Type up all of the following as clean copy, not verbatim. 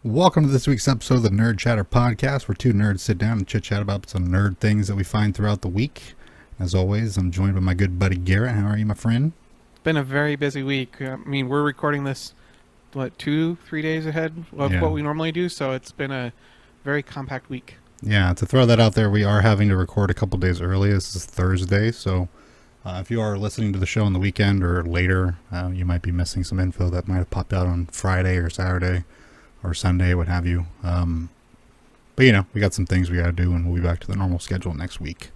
Welcome to this week's episode of the Nerd Chatter Podcast, where two nerds sit down and chit-chat about some nerd things that we find throughout the week. As always, I'm joined by my good buddy Garrett. How are you, my friend? It's been a very busy week. I mean, we're recording this, 2-3 days ahead of what we normally do, so it's been a very compact week. Yeah, to throw that out there, we are having to record a couple days early. This is Thursday, so if you are listening to the show on the weekend or later, you might be missing some info that might have popped out on Friday or Saturday or Sunday, what have you. But, we got some things we got to do, and we'll be back to the normal schedule next week.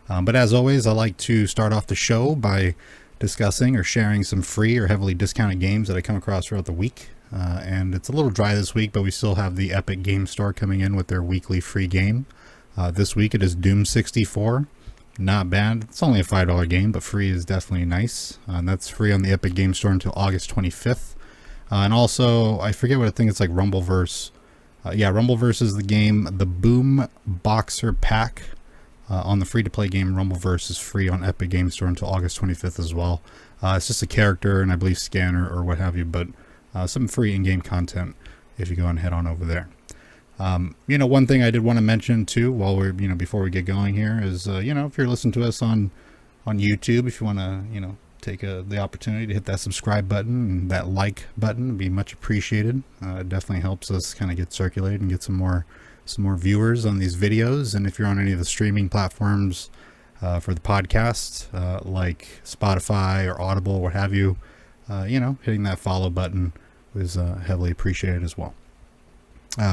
But as always, I like to start off the show by discussing or sharing some free or heavily discounted games that I come across throughout the week. And it's a little dry this week, but we still have the Epic Game Store coming in with their weekly free game. This week it is Doom 64. Not bad. It's only a $5 game, but free is definitely nice. And that's free on the Epic Game Store until August 25th. And also, I forget what I think it's like, Rumbleverse. Rumbleverse is the game. The Boom Boxer Pack on the free-to-play game Rumbleverse is free on Epic Game Store until August 25th as well. It's just a character and I believe scanner or what have you, but some free in-game content if you go and head on over there. One thing I did want to mention too, while we're before we get going here, is if you're listening to us on YouTube, if you want to take the opportunity to hit that subscribe button and that like button, it'd be much appreciated. It definitely helps us kind of get circulated and get some more viewers on these videos. And if you're on any of the streaming platforms for the podcast, like Spotify or Audible, what have you, hitting that follow button was heavily appreciated as well.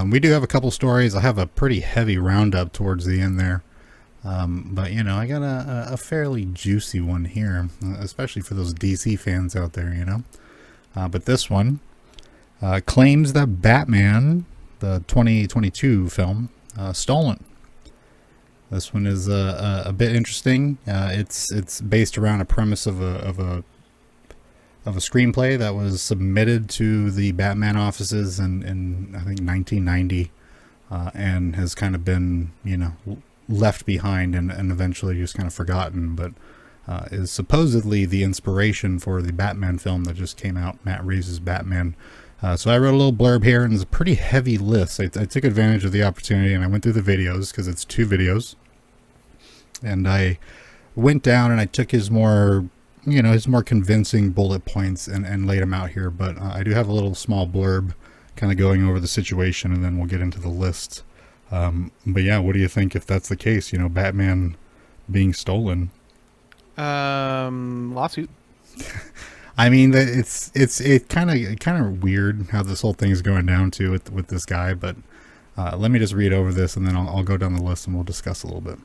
We do have a couple stories. I have a pretty heavy roundup towards the end there. But I got a fairly juicy one here, especially for those DC fans out there, But this one claims that Batman, the 2022 film, stolen. This one is a bit interesting. It's based around a premise of a screenplay that was submitted to the Batman offices in I think 1990, and has kind of been left behind and eventually just kind of forgotten, but is supposedly the inspiration for the Batman film that just came out, Matt Reeves' Batman. So I wrote a little blurb here, and it's a pretty heavy list. I took advantage of the opportunity, and I went through the videos, because it's 2 videos. And I went down, and I took his more convincing bullet points and laid them out here. But I do have a little small blurb kind of going over the situation, and then we'll get into the list. But yeah, what do you think if that's the case? Batman being stolen. Lawsuit. I mean, it's kind of weird how this whole thing is going down to with this guy. But let me just read over this, and then I'll go down the list and we'll discuss a little bit.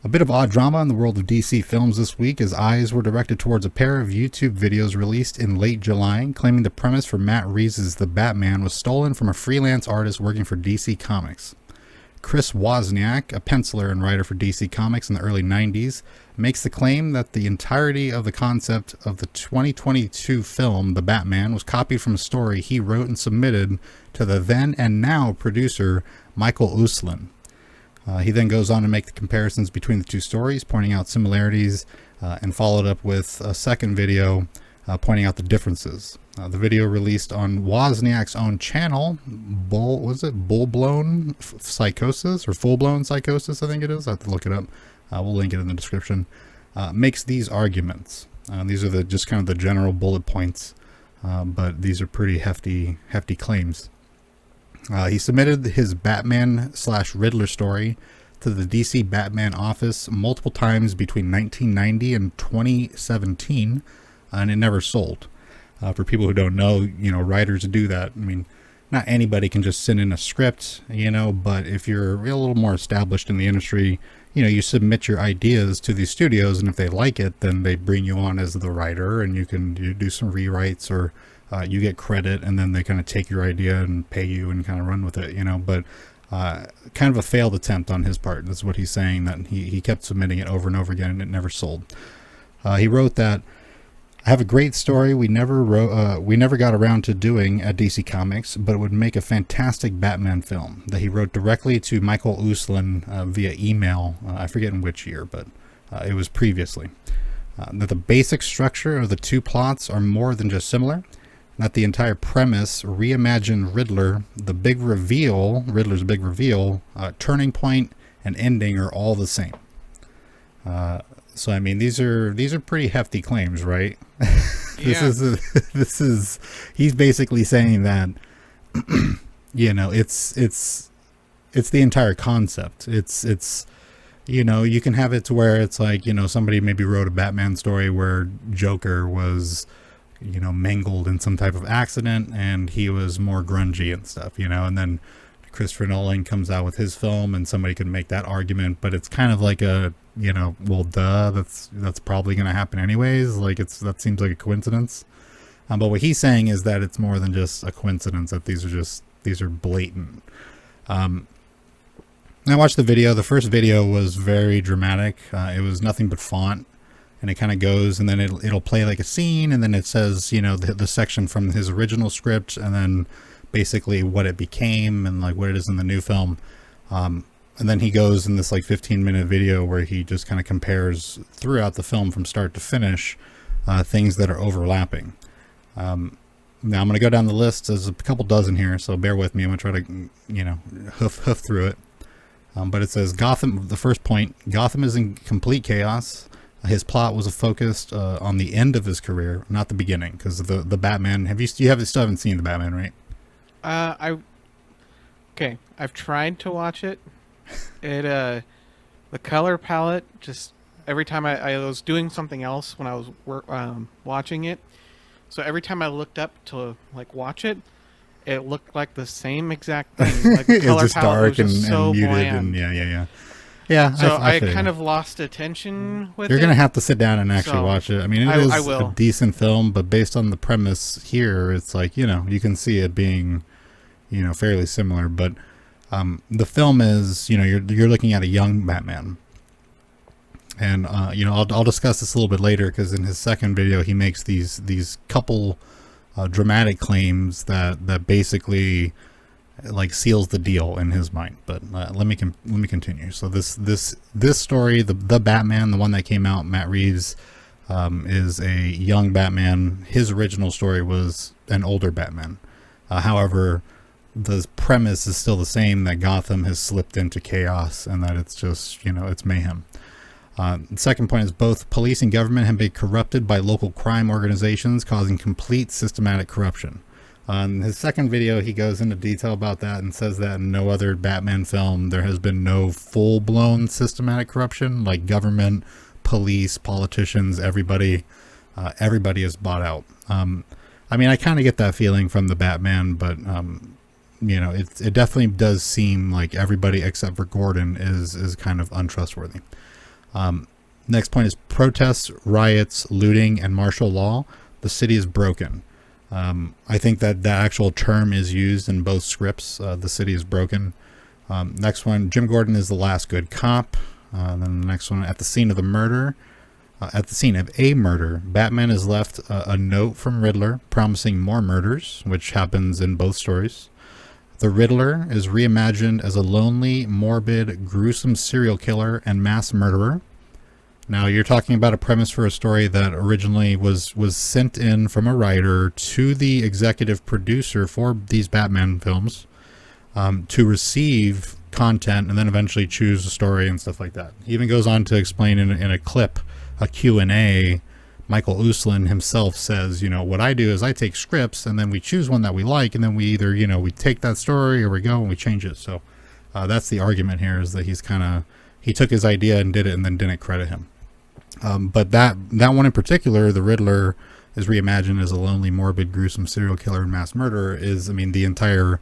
A bit of odd drama in the world of DC films this week, as eyes were directed towards a pair of YouTube videos released in late July, claiming the premise for Matt Reeves' The Batman was stolen from a freelance artist working for DC Comics. Chris Wozniak, a penciler and writer for DC Comics in the early 90s, makes the claim that the entirety of the concept of the 2022 film, The Batman, was copied from a story he wrote and submitted to the then and now producer Michael Uslan. He then goes on to make the comparisons between the two stories, pointing out similarities, and followed up with a second video pointing out the differences. The video released on Wozniak's own channel, Full-Blown Psychosis, I think it is. I have to look it up. We'll link it in the description. Makes these arguments. These are just kind of the general bullet points, but these are pretty hefty claims. He submitted his Batman/Riddler story to the DC Batman office multiple times between 1990 and 2017, and it never sold. For people who don't know, writers do that. I mean, not anybody can just send in a script, but if you're a little more established in the industry, you submit your ideas to these studios, and if they like it, then they bring you on as the writer, and you can do some rewrites, or you get credit, and then they kind of take your idea and pay you and kind of run with it, but kind of a failed attempt on his part. That's what he's saying, that he kept submitting it over and over again, and it never sold. He wrote that, "I have a great story we never got around to doing at DC Comics, but it would make a fantastic Batman film," that he wrote directly to Michael Uslan via email. I forget in which year, but it was previously. That the basic structure of the two plots are more than just similar. Not the entire premise, reimagined Riddler, the big reveal, Riddler's big reveal, turning point, and ending are all the same. So I mean, these are pretty hefty claims, right? This is he's basically saying that it's the entire concept. It's you can have it to where it's like, somebody maybe wrote a Batman story where Joker was mangled in some type of accident and he was more grungy and stuff, and then Christopher Nolan comes out with his film and somebody could make that argument, but it's kind of like a, well, duh, that's probably going to happen anyways. Like that seems like a coincidence. But what he's saying is that it's more than just a coincidence, that these are blatant. I watched the video. The first video was very dramatic. It was nothing but font, and it kind of goes, and then it'll play like a scene, and then it says, the section from his original script, and then basically what it became and like what it is in the new film. And then he goes in this like 15-minute video where he just kind of compares throughout the film from start to finish things that are overlapping. Now I'm going to go down the list. There's a couple dozen here, so bear with me. I'm going to try to, hoof through it. But it says Gotham, the first point, Gotham is in complete chaos. His plot was focused on the end of his career, not the beginning, because the Batman, still haven't seen the Batman, right? I've tried to watch it. The color palette, just every time I was doing something else when I was watching it, so every time I looked up to like watch it, it looked like the same exact thing. Like the color just palette dark was just and so muted, bland. and yeah. So I feel kind you. of lost attention with it. You're gonna have to sit down and actually watch it. I mean, it is I will. a decent film, but based on the premise here, it's like you can see it being fairly similar. But the film is you're looking at a young Batman, and I'll discuss this a little bit later, because in his second video he makes these couple dramatic claims that basically like seals the deal in his mind. But let me continue. So this story, the Batman, the one that came out, Matt Reeves, is a young Batman. His original story was an older Batman. However, the premise is still the same, that Gotham has slipped into chaos and that it's just it's mayhem. The second point is both police and government have been corrupted by local crime organizations, causing complete systematic corruption. In his second video, he goes into detail about that and says that in no other Batman film there has been no full-blown systematic corruption, like government, police, politicians, everybody is bought out. I mean, I kind of get that feeling from the Batman, but it definitely does seem like everybody except for Gordon is kind of untrustworthy. Next point is protests, riots, looting, and martial law. The city is broken. I think that actual term is used in both scripts. The city is broken. Next one, Jim Gordon is the last good cop. Then the next one, at the scene of the murder, at the scene of a murder, Batman has left a note from Riddler promising more murders, which happens in both stories. The Riddler is reimagined as a lonely, morbid, gruesome serial killer and mass murderer. Now, you're talking about a premise for a story that originally was sent in from a writer to the executive producer for these Batman films to receive content and then eventually choose a story and stuff like that. He even goes on to explain in a clip, a Q&A, Michael Uslan himself says, what I do is I take scripts and then we choose one that we like, and then we either, we take that story or we go and we change it. So that's the argument here, is that he took his idea and did it and then didn't credit him. But that one in particular, the Riddler is reimagined as a lonely, morbid, gruesome serial killer and mass murderer, is, the entire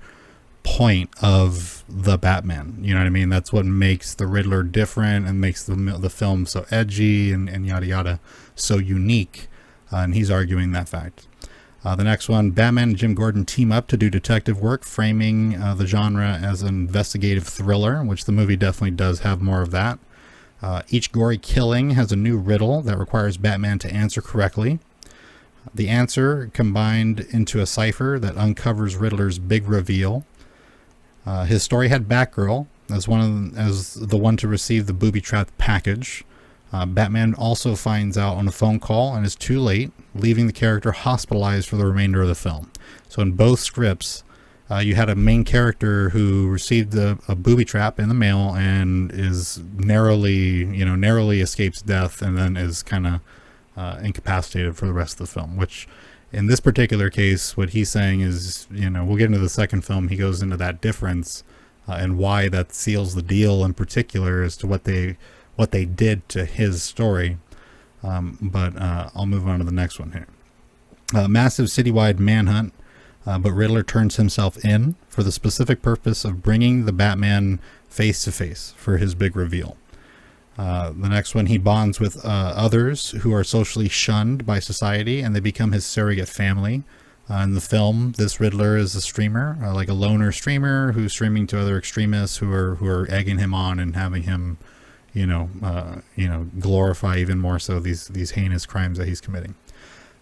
point of the Batman. You know what I mean? That's what makes the Riddler different and makes the film so edgy and yada yada, so unique. And he's arguing that fact. The next one, Batman and Jim Gordon team up to do detective work, framing the genre as an investigative thriller, which the movie definitely does have more of that. Each gory killing has a new riddle that requires Batman to answer correctly. The answer combined into a cipher that uncovers Riddler's big reveal. His story had Batgirl as the one to receive the booby-trapped package. Batman also finds out on a phone call and is too late, leaving the character hospitalized for the remainder of the film. So in both scripts, you had a main character who received a booby trap in the mail and is narrowly escapes death, and then is kind of incapacitated for the rest of the film. Which, in this particular case, what he's saying is, we'll get into the second film. He goes into that difference and why that seals the deal in particular as to what they did to his story. But I'll move on to the next one here. Massive citywide manhunt. But Riddler turns himself in for the specific purpose of bringing the Batman face to face for his big reveal. The next one, he bonds with others who are socially shunned by society, and they become his surrogate family. In the film, this Riddler is a streamer, like a loner streamer who's streaming to other extremists who are egging him on and having him, glorify even more so these heinous crimes that he's committing.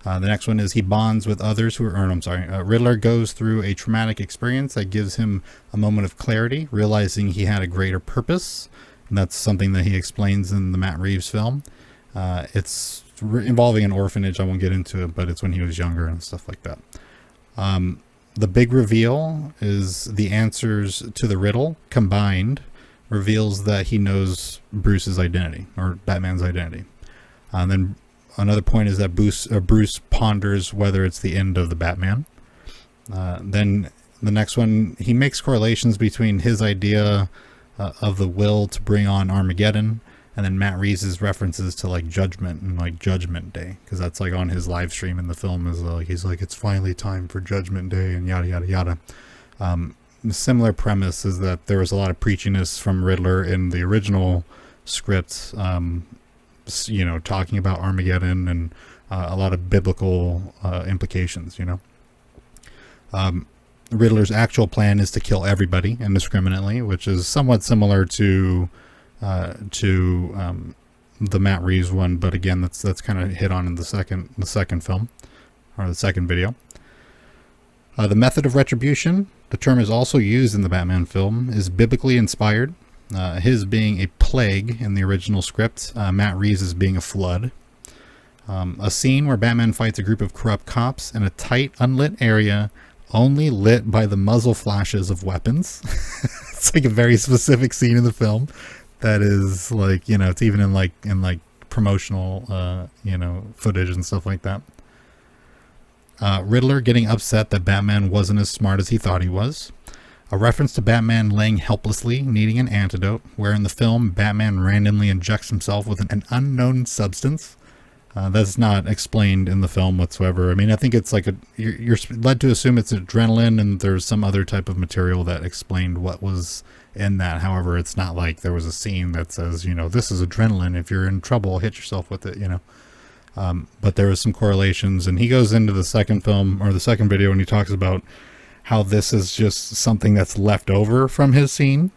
The next one is he bonds with others Riddler goes through a traumatic experience that gives him a moment of clarity, realizing he had a greater purpose. And that's something that he explains in the Matt Reeves film. It's involving an orphanage. I won't get into it, but it's when he was younger and stuff like that. The big reveal is the answers to the riddle combined reveals that he knows Bruce's identity, or Batman's identity. And then another point is that Bruce ponders whether it's the end of the Batman. Then the next one, he makes correlations between his idea of the will to bring on Armageddon, and then Matt Reeves' references to like Judgment and like Judgment Day, because that's like on his live stream in the film is he's like, it's finally time for Judgment Day and yada yada yada. The similar premise is that there was a lot of preachiness from Riddler in the original script, talking about Armageddon and a lot of biblical implications. Riddler's actual plan is to kill everybody indiscriminately, which is somewhat similar to the Matt Reeves one, but again, that's kind of hit on in the second film, or the second video. The method of retribution, the term is also used in the Batman film, is biblically inspired. His being a plague in the original script, Matt Reeves is being a flood. A scene where Batman fights a group of corrupt cops in a tight, unlit area, only lit by the muzzle flashes of weapons. It's like a very specific scene in the film that is like, it's even in like promotional, footage and stuff like that. Riddler getting upset that Batman wasn't as smart as he thought he was. A reference to Batman laying helplessly, needing an antidote, where in the film, Batman randomly injects himself with an unknown substance. That's not explained in the film whatsoever. I mean, I think it's like you're led to assume it's adrenaline, and there's some other type of material that explained what was in that. However, it's not like there was a scene that says, this is adrenaline. If you're in trouble, hit yourself with it, But there was some correlations, and he goes into the second film, or the second video, and he talks about how this is just something that's left over from his scene,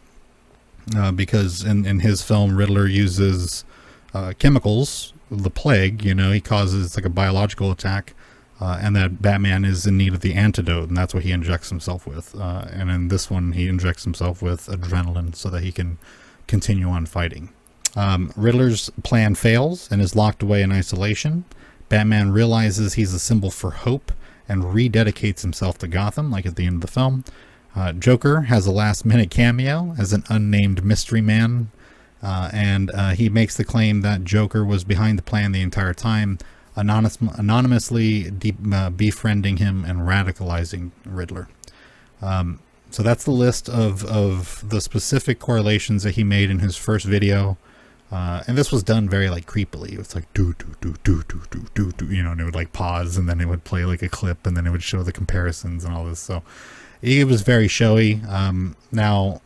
because in his film, Riddler uses chemicals, the plague, he causes like a biological attack, and that Batman is in need of the antidote, and that's what he injects himself with. And in this one, he injects himself with adrenaline so that he can continue on fighting. Riddler's plan fails and is locked away in isolation. Batman realizes he's a symbol for hope and rededicates himself to Gotham, like at the end of the film. Joker has a last-minute cameo as an unnamed mystery man, and he makes the claim that Joker was behind the plan the entire time, anonymously befriending him and radicalizing Riddler. So that's the list of the specific correlations that he made in his first video. And this was done very like creepily. It was like do, and it would like pause, and then it would play like a clip, and then it would show the comparisons and all this. So it was very showy. Now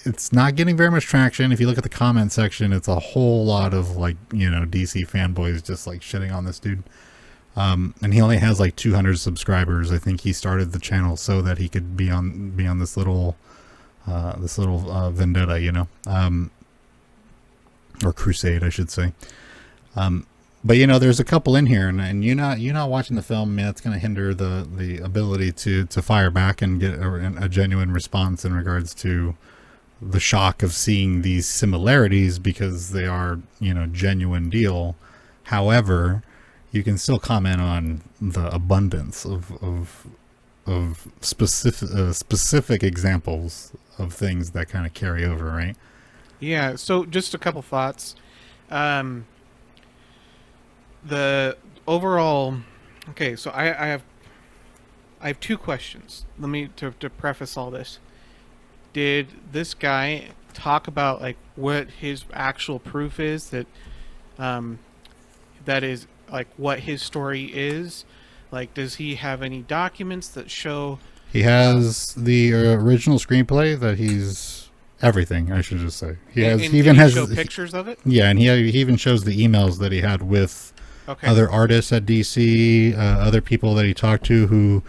it's not getting very much traction. If you look at the comment section, it's a whole lot of like, DC fanboys just like shitting on this dude. And he only has like 200 subscribers. I think he started the channel so that he could be on this little vendetta, or crusade, I should say. But there's a couple in here, and you're not watching the film. That's going to hinder the ability to fire back and get a genuine response in regards to the shock of seeing these similarities because they are, genuine deal. However, you can still comment on the abundance of specific examples of things that kind of carry over, right? Yeah. So just a couple thoughts. Um, the overall. Okay. So I have two questions. Let me to preface all this. Did this guy talk about like what his actual proof is um, that is like what his story is? Like, does he have any documents that show? He has the original screenplay that he's everything. I should just say he has. And He did even he has show pictures of it? Yeah, and he even shows the emails that he had with Okay. other artists at DC, other people that he talked to who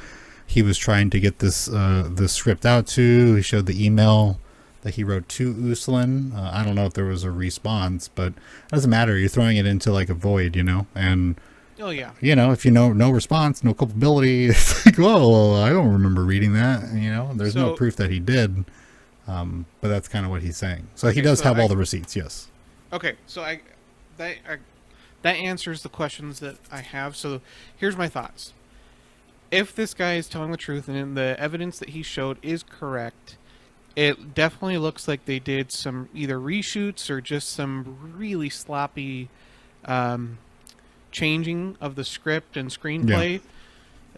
he was trying to get this script out to. He showed the email that he wrote to Uslan. I don't know if there was a response, but it doesn't matter. You're throwing it into like a void, and Oh yeah. if you know no response, no culpability, it's like, well, I don't remember reading that. There's no So- proof that he did. But that's kind of what he's saying. So he Okay, does so have all the receipts, yes. Okay. So that that answers the questions that I have. So here's my thoughts. If this guy is telling the truth and the evidence that he showed is correct, it definitely looks like they did some either reshoots or just some really sloppy changing of the script and screenplay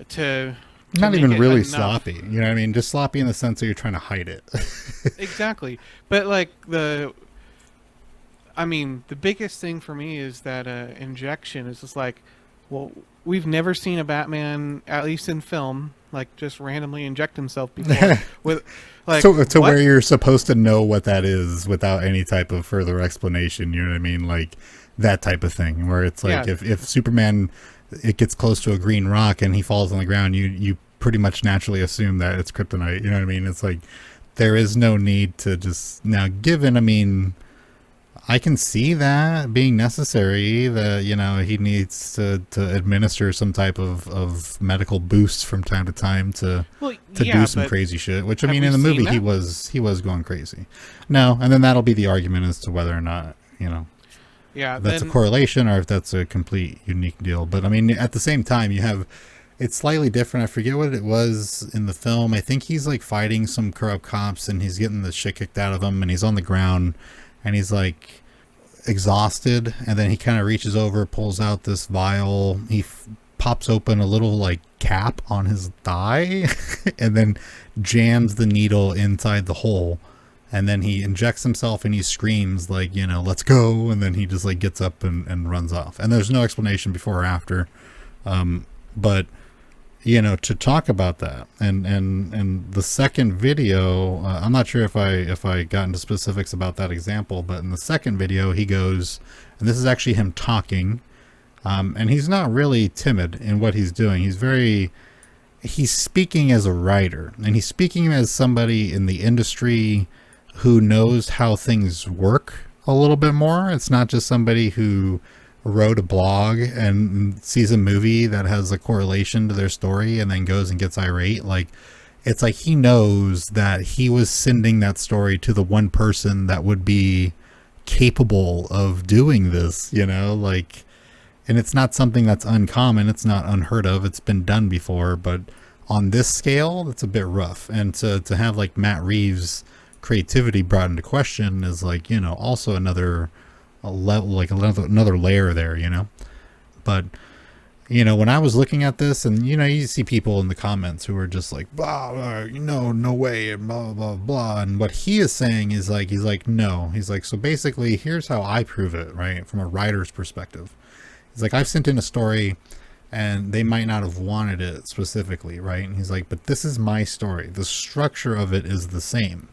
to Not make even it really enough. sloppy. You know what I mean? Just sloppy in the sense that you're trying to hide it. Exactly. But like the biggest thing for me is that injection is just like, well, we've never seen a Batman, at least in film, like just randomly inject himself before. With like to what? where you're supposed to know what that is without any type of further explanation. You know what I mean? Like that type of thing where it's like Yeah. if Superman, it gets close to a green rock and he falls on the ground, you pretty much naturally assume that it's kryptonite. You know what I mean? It's like there is no need to just now given. I mean, I can see that being necessary, that he needs to administer some type of medical boost from time to time to Well, do yeah, some but crazy shit, which I have mean we in the seen movie he that? was going crazy. No, and then that'll be the argument as to whether or not yeah, that's then a correlation or if that's a complete unique deal. But I mean at the same time you have, it's slightly different. I forget what it was in the film. I think he's like fighting some corrupt cops and he's getting the shit kicked out of him and he's on the ground and he's like exhausted, and then he kind of reaches over, pulls out this vial. He pops open a little like cap on his thigh and then jams the needle inside the hole, and then he injects himself and he screams like, let's go, and then he just like gets up and runs off, and there's no explanation before or after. But to talk about that, and the second video, I'm not sure if I got into specifics about that example, but in the second video he goes, and this is actually him talking, and he's not really timid in what he's doing. He's speaking as a writer, and he's speaking as somebody in the industry who knows how things work a little bit more. It's not just somebody who wrote a blog and sees a movie that has a correlation to their story and then goes and gets irate. Like, it's like he knows that he was sending that story to the one person that would be capable of doing this, like, and it's not something that's uncommon. It's not unheard of. It's been done before, but on this scale, that's a bit rough. And to have like Matt Reeves' creativity brought into question is like, also another level, like another layer there, but when I was looking at this, and you see people in the comments who are just like blah, blah, no way, and blah blah blah, and what he is saying is like, he's like, no, he's like, so basically here's how I prove it, right, from a writer's perspective. He's like, I've sent in a story and they might not have wanted it specifically, right, and he's like, but this is my story, the structure of it is the same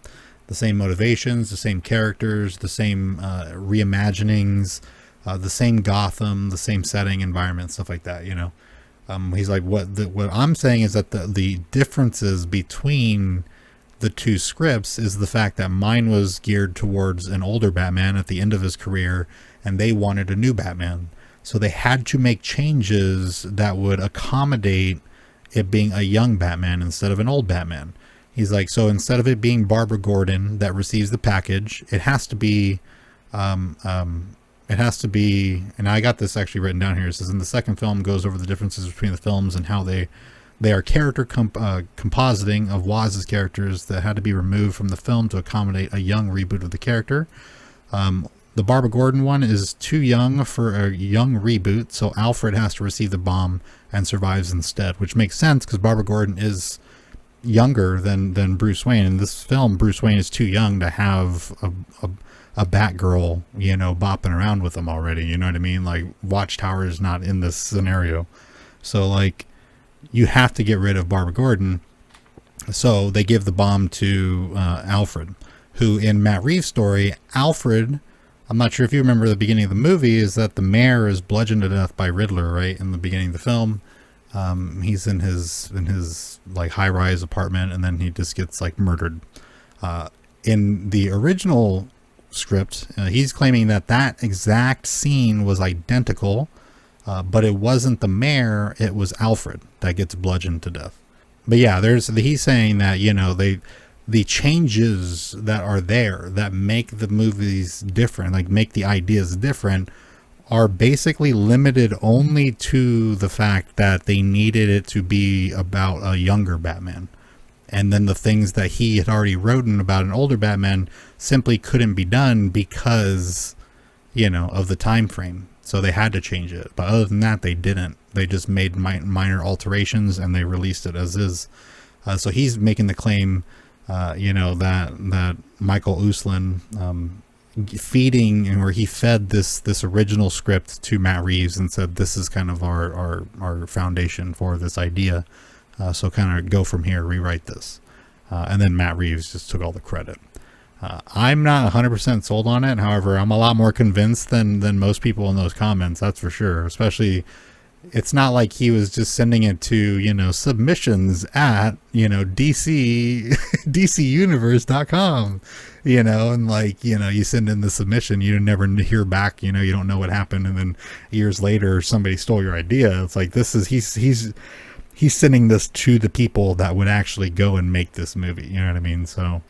motivations, the same characters, the same reimaginings, the same Gotham, the same setting, environment, stuff like that. He's like, what I'm saying is that the differences between the two scripts is the fact that mine was geared towards an older Batman at the end of his career, and they wanted a new Batman, so they had to make changes that would accommodate it being a young Batman instead of an old Batman. He's like, so instead of it being Barbara Gordon that receives the package, it has to be, and I got this actually written down here. It says in the second film goes over the differences between the films and how they are character compositing of Waz's characters that had to be removed from the film to accommodate a young reboot of the character. The Barbara Gordon one is too young for a young reboot, so Alfred has to receive the bomb and survives instead, which makes sense because Barbara Gordon is younger than Bruce Wayne. In this film, Bruce Wayne is too young to have a Batgirl, bopping around with him already. You know what I mean? Like, Watchtower is not in this scenario. So, like, you have to get rid of Barbara Gordon. So they give the bomb to Alfred, who in Matt Reeves' story, Alfred, I'm not sure if you remember the beginning of the movie, is that the mayor is bludgeoned to death by Riddler, right? In the beginning of the film. He's in his like high-rise apartment, and then he just gets like murdered. In the original script, he's claiming that exact scene was identical, but it wasn't the mayor, it was Alfred that gets bludgeoned to death. But yeah, he's saying that, the changes that are there that make the movies different, like make the ideas different, are basically limited only to the fact that they needed it to be about a younger Batman. And then the things that he had already written about an older Batman simply couldn't be done because, of the time frame. So they had to change it. But other than that, they didn't. They just made minor alterations and they released it as is. So he's making the claim, that Michael Uslan he fed this original script to Matt Reeves and said, this is kind of our foundation for this idea. So kind of go from here, rewrite this. And then Matt Reeves just took all the credit. I'm not 100% sold on it. However, I'm a lot more convinced than most people in those comments. That's for sure. Especially, it's not like he was just sending it to, submissions at, DCuniverse.com, and like, you send in the submission, you never hear back, you don't know what happened. And then years later, somebody stole your idea. It's like, he's sending this to the people that would actually go and make this movie. You know what I mean? So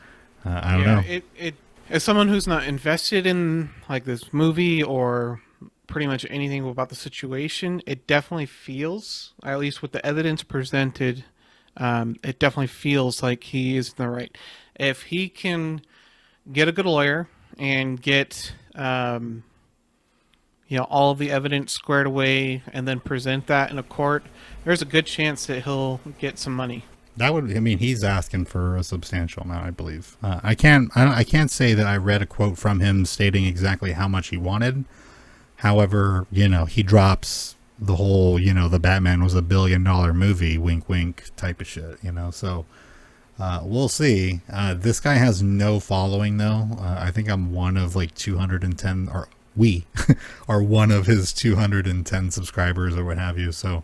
I don't know. It as someone who's not invested in like this movie or pretty much anything about the situation, it definitely feels, at least with the evidence presented, it definitely feels like he is in the right. If he can get a good lawyer and get all of the evidence squared away and then present that in a court, there's a good chance that he'll get some money. He's asking for a substantial amount, I believe. I can't say that I read a quote from him stating exactly how much he wanted. However, he drops the whole, the Batman was $1 billion movie, wink, wink type of shit, so we'll see. This guy has no following though. I think I'm one of like 210, or we are one of his 210 subscribers or what have you. So,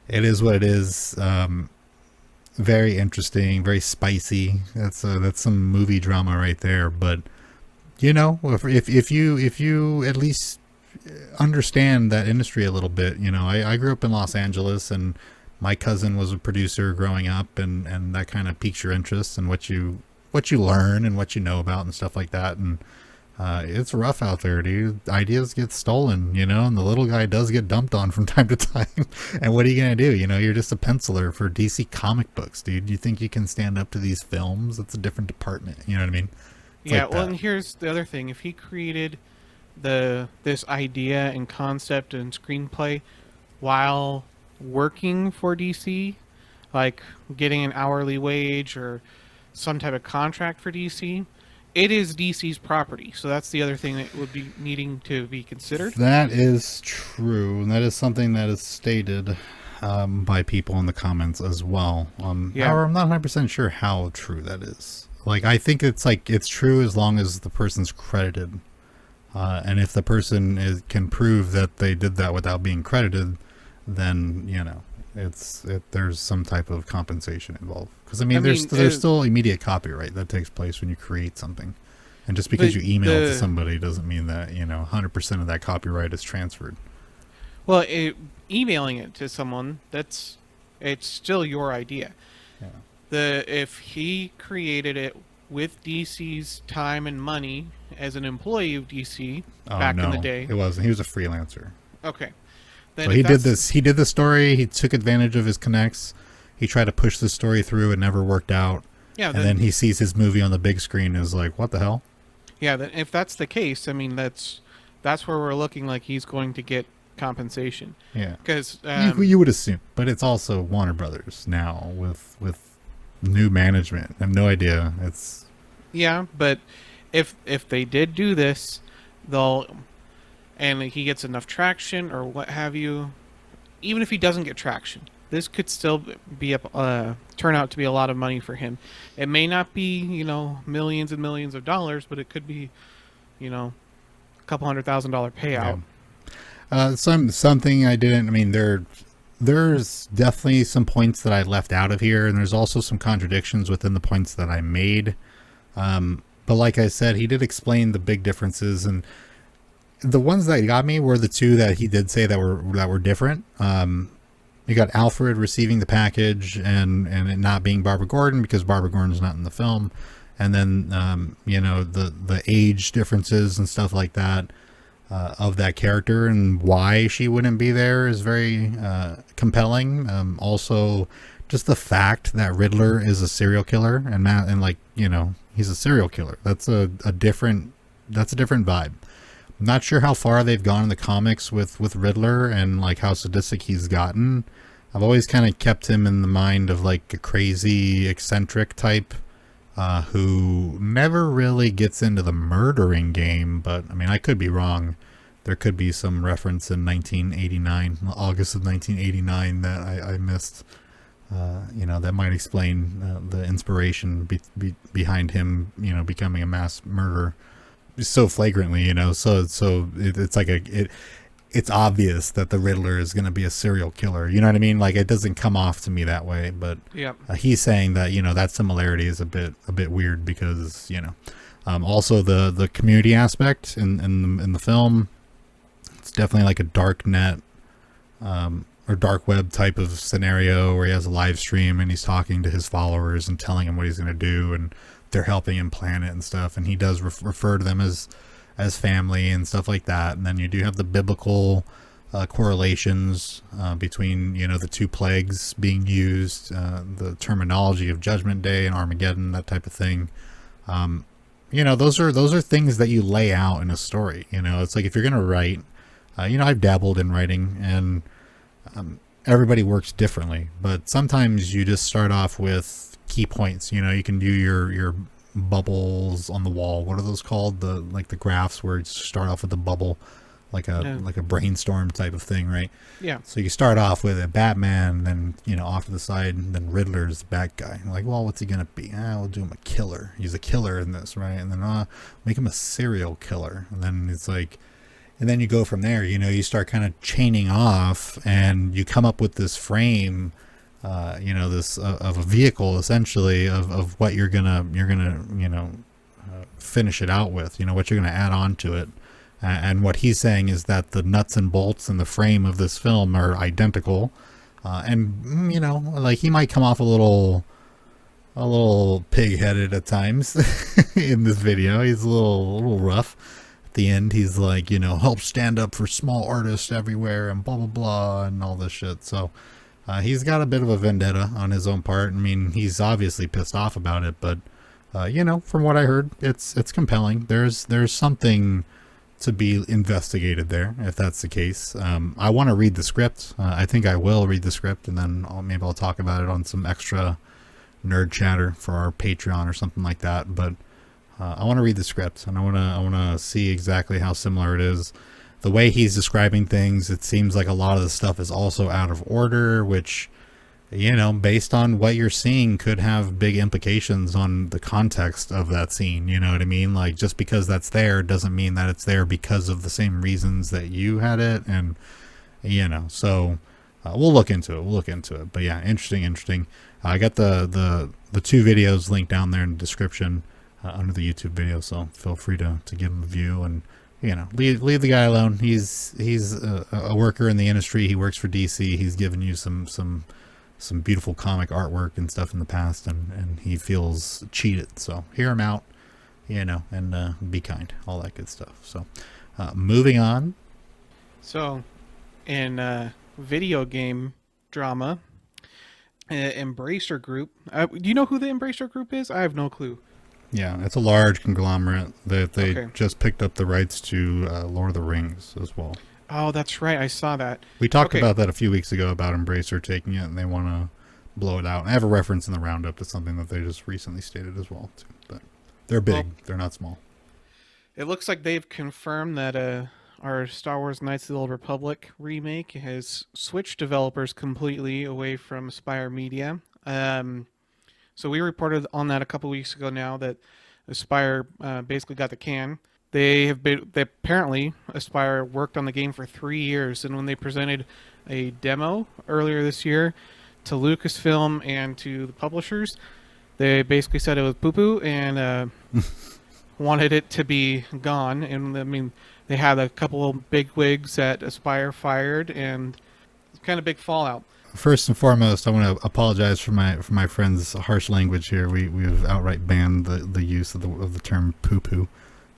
it is what it is. Very interesting, very spicy. That's some movie drama right there. But if you at least understand that industry a little bit, I grew up in Los Angeles, and my cousin was a producer growing up, and that kind of piques your interest in what you learn and what you know about and stuff like that. And it's rough out there, dude. Ideas get stolen, and the little guy does get dumped on from time to time. And what are you going to do? You're just a penciler for DC comic books, dude. You think you can stand up to these films? It's a different department. You know what I mean? It's yeah, like well, that. and here's the other thing. If he created this idea and concept and screenplay while working for DC, like getting an hourly wage or some type of contract for DC, it is DC's property. So that's the other thing that would be needing to be considered. That is true, and that is something that is stated by people in the comments as well. However, I'm not 100% sure how true that is. Like, I think it's true as long as the person's credited. And if the person can prove that they did that without being credited, then, there's some type of compensation involved. Because, there's still immediate copyright that takes place when you create something. And just because you email it to somebody doesn't mean that, 100% of that copyright is transferred. Well, emailing it to someone, it's still your idea. Yeah. If he created it with DC's time and money as an employee of DC Oh back in the no, day, it wasn't. He was a freelancer. okay, So then if that's He did the story. He took advantage of his connects. He tried to push the story through. It never worked out. yeah, And then he sees his movie on the big screen and is like, what the hell? yeah, then if that's the case, I mean that's where we're looking like he's going to get compensation Yeah. because You would assume. But it's also Warner Brothers now with new management. I have no idea. It's yeah, but if they did do this, they'll and he gets enough traction or what have you, even if he doesn't get traction, this could still be turn out to be a lot of money for him. It may not be, millions and millions of dollars, but it could be, a couple $100,000 payout. something I didn't. I mean, there's definitely some points that I left out of here, and there's also some contradictions within the points that I made. But like I said, he did explain the big differences, and the ones that got me were the two that he did say that were different. You got Alfred receiving the package and it not being Barbara Gordon because Barbara Gordon's not in the film, and then the age differences and stuff like that of that character and why she wouldn't be there is very compelling. Also, just the fact that Riddler is a serial killer and he's a serial killer. That's a different vibe. I'm not sure how far they've gone in the comics with Riddler and like how sadistic he's gotten. I've always kind of kept him in the mind of like a crazy, eccentric type who never really gets into the murdering game. But I mean, I could be wrong. There could be some reference in 1989, August of 1989, that I missed. That might explain the inspiration behind him, becoming a mass murderer so flagrantly, it's obvious that the Riddler is going to be a serial killer. You know what I mean? Like, it doesn't come off to me that way, but Yep. He's saying that, that similarity is a bit weird because, also the community aspect in the film, it's definitely like a dark net, or dark web type of scenario where he has a live stream and he's talking to his followers and telling him what he's going to do, and they're helping him plan it and stuff, and he does refer to them as family and stuff like that. And then you do have the biblical correlations between the two plagues being used, the terminology of Judgment Day and Armageddon, that type of thing. Those are things that you lay out in a story. It's like if you're gonna write, I've dabbled in writing, and everybody works differently, but sometimes you just start off with key points. You can do your bubbles on the wall. What are those called? The graphs where you start off with a bubble, like a brainstorm type of thing, right? Yeah. So you start off with a Batman, then off to the side, and then Riddler's the bad guy. Like, well, what's he gonna be? We'll do him a killer. He's a killer in this, right? And then make him a serial killer. And then it's like, and then you go from there. You start kind of chaining off, and you come up with this frame. This of a vehicle essentially of what you're gonna finish it out with, what you're gonna add on to it. And what he's saying is that the nuts and bolts in the frame of this film are identical, and like he might come off a little pig-headed at times in this video. He's a little rough at the end. He's like, help stand up for small artists everywhere and blah blah blah and all this shit. So he's got a bit of a vendetta on his own part. I mean, he's obviously pissed off about it, but from what I heard, it's compelling. There's something to be investigated there, if that's the case. I want to read the script. I think I will read the script, and then maybe I'll talk about it on some extra nerd chatter for our Patreon or something like that. But I want to read the script, and I want to see exactly how similar it is. The way he's describing things, it seems like a lot of the stuff is also out of order, which, based on what you're seeing, could have big implications on the context of that scene. You know what I mean? Like, just because that's there doesn't mean that it's there because of the same reasons that you had it. And, so we'll look into it. But yeah, interesting. I got the two videos linked down there in the description under the YouTube video, so feel free to give them a view and leave the guy alone. He's a worker in the industry. He works for DC. He's giving you some some beautiful comic artwork and stuff in the past, and he feels cheated. So hear him out, and be kind, all that good stuff. So moving on. So, in video game drama, Embracer Group. Do you know who the Embracer Group is? I have no clue. Yeah, it's a large conglomerate that they just picked up the rights to Lord of the Rings as well. Oh, that's right. I saw that. We talked about that a few weeks ago about Embracer taking it, and they want to blow it out. I have a reference in the roundup to something that they just recently stated as well, too. But they're big. They're not small. It looks like they've confirmed that our Star Wars Knights of the Old Republic remake has switched developers completely away from Aspyr Media. So we reported on that a couple weeks ago now that Aspyr basically got the can. They apparently, Aspyr worked on the game for 3 years, and when they presented a demo earlier this year to Lucasfilm and to the publishers, they basically said it was poo-poo and wanted it to be gone. And I mean, they had a couple of big wigs at Aspyr fired, and it's kind of big fallout. First and foremost, I want to apologize for my friend's harsh language here. We've outright banned the use of the term poo-poo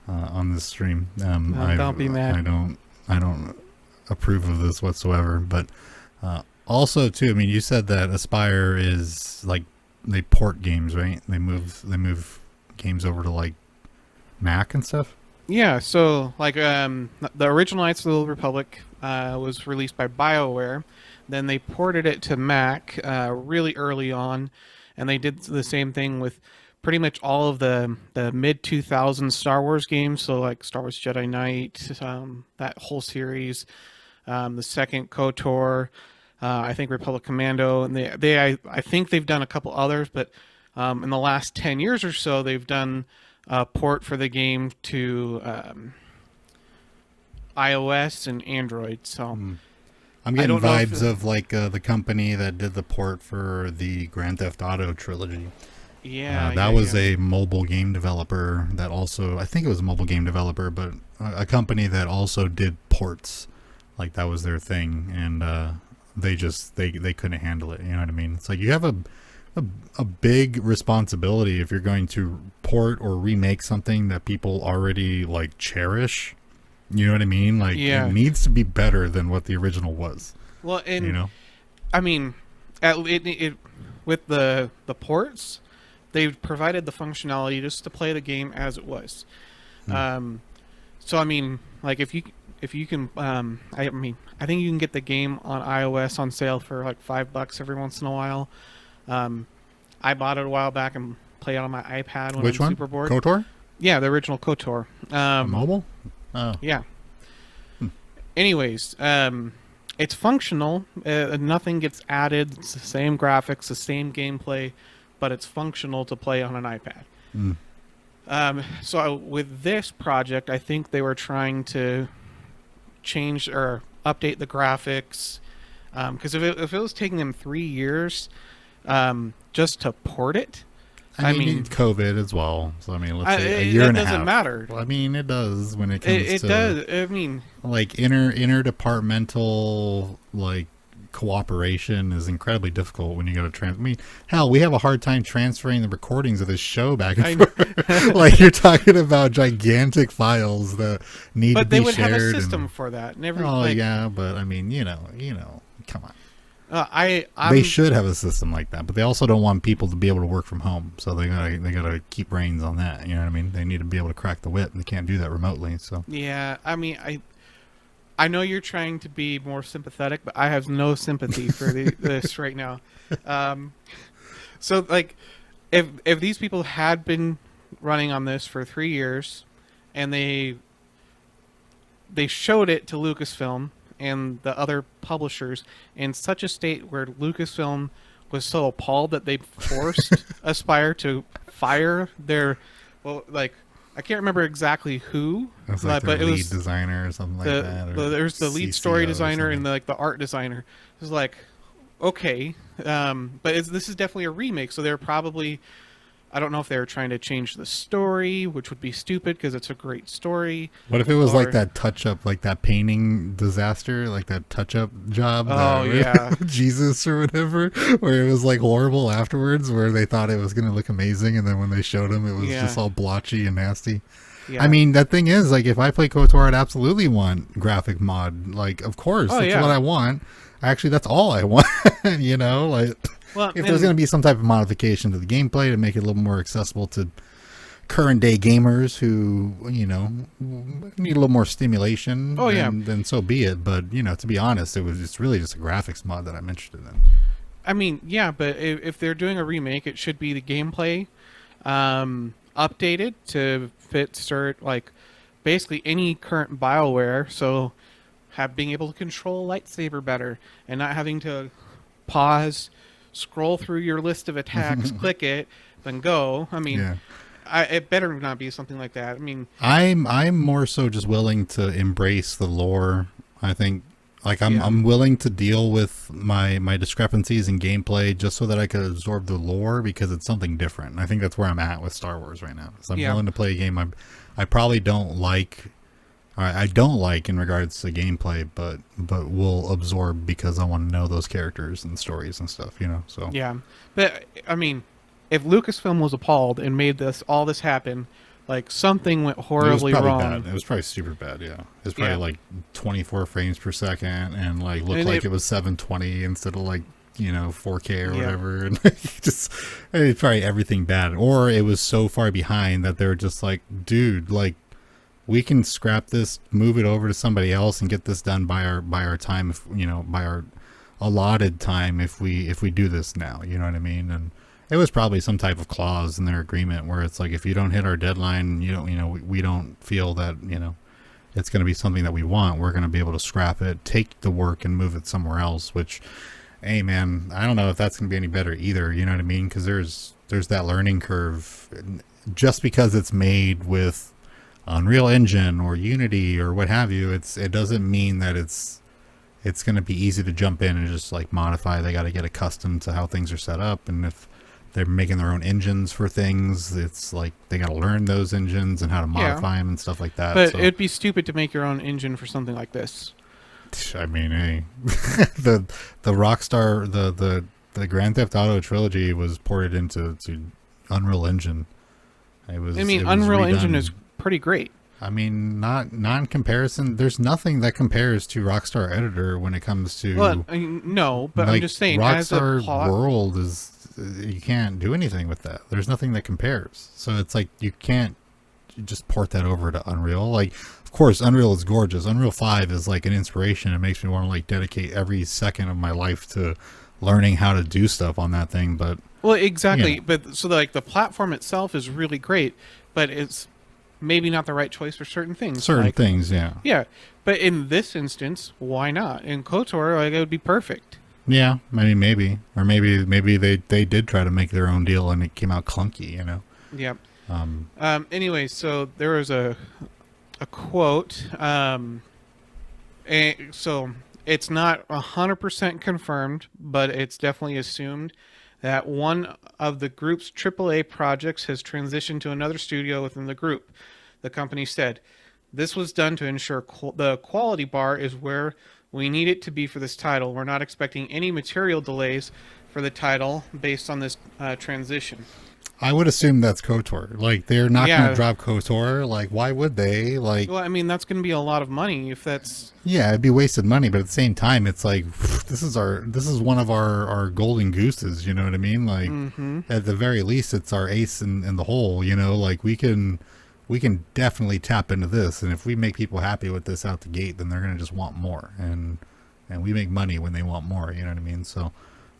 on this stream. Don't be mad. I don't approve of this whatsoever. But also, too, I mean, you said that Aspyr is like they port games, right? They move games over to like Mac and stuff. Yeah, so like the original Knights of the Old Republic was released by BioWare. Then they ported it to Mac really early on, and they did the same thing with pretty much all of the mid-2000s Star Wars games, so like Star Wars Jedi Knight, that whole series, the second KOTOR, I think Republic Commando, and I think they've done a couple others, but in the last 10 years or so, they've done a port for the game to iOS and Android, so... I'm getting vibes of like the company that did the port for the Grand Theft Auto trilogy. Yeah, that was a mobile game developer that also, I think it was a mobile game developer, but a company that also did ports. Like that was their thing, and they couldn't handle it. You know what I mean? It's like you have a big responsibility if you're going to port or remake something that people already like cherish. You know what I mean? Like, it needs to be better than what the original was. Well, and I mean, with the ports, they've provided the functionality just to play the game as it was. So I mean, like if you can, I mean, I think you can get the game on iOS on sale for like $5 every once in a while. I bought it a while back and play it on my iPad when I'm super bored. KOTOR? Yeah, the original KOTOR. Mobile? Oh. Yeah. Anyways, it's functional. Nothing gets added. It's the same graphics, the same gameplay, but it's functional to play on an iPad. So with this project, I think they were trying to change or update the graphics. Because if it was taking them 3 years just to port it, I mean, COVID as well. So I mean, let's say a year and a half. It doesn't matter. Well, I mean, it does when it comes to. It does. I mean, like interdepartmental like cooperation is incredibly difficult when you go to I mean, hell, we have a hard time transferring the recordings of this show back and forth. Like you're talking about gigantic files that need to be shared. But they would have a system for that. Yeah, but I mean, come on. They should have a system like that, but they also don't want people to be able to work from home, so they gotta keep reins on that. You know what I mean? They need to be able to crack the whip, and they can't do that remotely. So yeah, I mean, I know you're trying to be more sympathetic, but I have no sympathy for this right now. So like, if these people had been running on this for 3 years, and they showed it to Lucasfilm and the other publishers in such a state where Lucasfilm was so appalled that they forced Aspyr to fire their, I can't remember exactly who, but it was designer or something like that. There's the lead story designer and the art designer. It was like, okay, but this is definitely a remake, so they're probably I don't know if they were trying to change the story, which would be stupid because it's a great story. What if it was like Or that touch up, like that painting disaster, like that touch up job, oh yeah, Jesus or whatever, where it was like horrible afterwards, where they thought it was going to look amazing, and then when they showed him, it was just yeah, all blotchy and nasty. I yeah. mean, that thing is, like, if I play KOTOR, I'd absolutely want graphic mod. Like, of course, Oh that's yeah. what I want. Actually, that's all I want. You know, like, Well, if there's and going to be some type of modification to the gameplay to make it a little more accessible to current day gamers who, you know, need a little more stimulation, oh yeah. then so be it. But, you know, to be honest, it's really just a graphics mod that I'm interested in. I mean, yeah, but if they're doing a remake, it should be the gameplay updated to fit cert like basically any current BioWare. So have being able to control a lightsaber better and not having to pause, scroll through your list of attacks, click it, then go. I mean, Yeah. it better not be something like that. I mean, I'm more so just willing to embrace the lore. I think like yeah, I'm willing to deal with my discrepancies in gameplay just so that I could absorb the lore because it's something different. And I think that's where I'm at with Star Wars right now. So I'm yeah, willing to play a game I probably don't like. I don't like in regards to gameplay, but will absorb because I want to know those characters and stories and stuff. You know, so yeah. But I mean, if Lucasfilm was appalled and made all this happen, like something went it was horribly probably wrong. bad. It was probably super bad. Yeah, it was probably Yeah, like 24 frames per second and like looked and like it was 720 instead of like 4K or yeah, whatever, and just it's probably everything bad. Or it was so far behind that they were just like, dude, like we can scrap this, move it over to somebody else, and get this done by our time, if by our allotted time, if we do this now. You know what I mean? And it was probably some type of clause in their agreement where it's like, if you don't hit our deadline, we don't feel that it's going to be something that we want. We're going to be able to scrap it, take the work, and move it somewhere else. Which, hey man, I don't know if that's going to be any better either. You know what I mean? Because there's that learning curve. Just because it's made with Unreal Engine or Unity or what have you, it doesn't mean that it's going to be easy to jump in and just like modify. They got to get accustomed to how things are set up, and if they're making their own engines for things, it's like they got to learn those engines and how to yeah. modify them and stuff like that. But So, it'd be stupid to make your own engine for something like this. I mean, hey, the Rockstar the Grand Theft Auto trilogy was ported into Unreal Engine. I mean, It was Unreal Engine redone. is pretty great. I mean, not in comparison. There's nothing that compares to Rockstar Editor when it comes to Well, I mean, no, but I'm like just saying, as a Rockstar plot, World is you can't do anything with that. There's nothing that compares. So it's like you can't just port that over to Unreal. Like, of course, Unreal is gorgeous. Unreal 5 is like an inspiration. It makes me want to like dedicate every second of my life to learning how to do stuff on that thing. But well, exactly. you know, But so like the platform itself is really great, but it's maybe not the right choice for certain things. certain Like, things, yeah. yeah, but in this instance, why not? In KOTOR, like it would be perfect. Yeah, I mean, maybe. Or maybe they did try to make their own deal and it came out clunky. Yep. Um, Anyway, so there was a quote. So it's not 100% confirmed, but it's definitely assumed that one of the group's AAA projects has transitioned to another studio within the group. The company said, "This was done to ensure the quality bar is where we need it to be for this title. We're not expecting any material delays for the title based on this transition." I would assume that's KOTOR. Like, they're not going Yeah. to drop KOTOR. Like, why would they? Like, Well, I mean, that's going to be a lot of money if that's. yeah, it'd be wasted money, but at the same time, it's like this is one of our golden gooses. You know what I mean? Like, Mm-hmm. at the very least, it's our ace in the hole. Like we can definitely tap into this, and if we make people happy with this out the gate, then they're gonna just want more, and we make money when they want more. You know what I mean? So,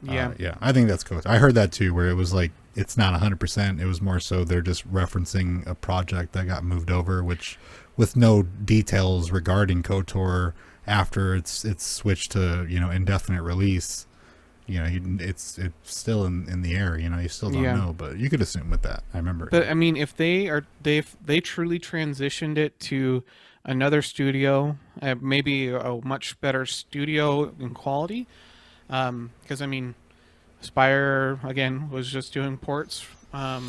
Yeah. yeah, I think that's cool. I heard that too, where it was like it's not 100%. It was more so they're just referencing a project that got moved over, which with no details regarding KOTOR after it's switched to indefinite release. It's still in the air. You still don't Yeah. know, but you could assume with that. I remember. But I mean, if they truly transitioned it to another studio, maybe a much better studio in quality, because I mean, Spire again was just doing ports. I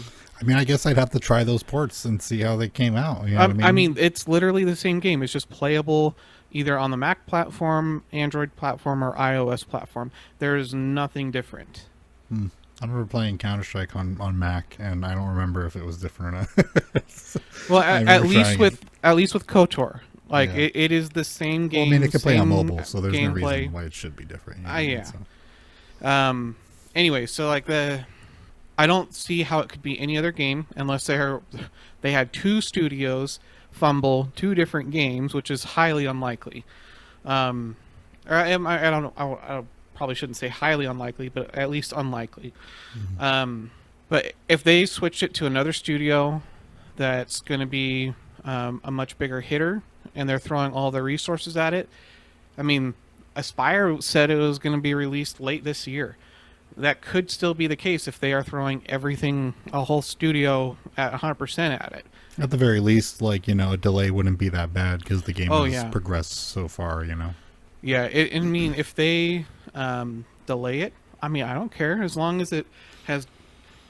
mean, I guess I'd have to try those ports and see how they came out. You know what I mean, it's literally the same game. It's just playable either on the Mac platform, Android platform, or iOS platform. There is nothing different. I remember playing Counter-Strike on Mac, and I don't remember if it was different or not. Well, at least with KOTOR, like Yeah. it is the same game. Well, I mean, it could play on same mobile, so there's no gameplay. reason why it should be different. You know what I mean? Yeah. So, Anyway, so like I don't see how it could be any other game unless they had two studios fumble two different games, which is highly unlikely. Or I don't know. I probably shouldn't say highly unlikely, but at least unlikely. But if they switched it to another studio that's going to be a much bigger hitter, and they're throwing all their resources at it, I mean, Aspire said it was going to be released late this year. That could still be the case if they are throwing everything, a whole studio at 100% at it. at the very least, like, you know, a delay wouldn't be that bad because the game has yeah. progressed so far, you know. Yeah, I mean, if they delay it, I mean, I don't care as long as it has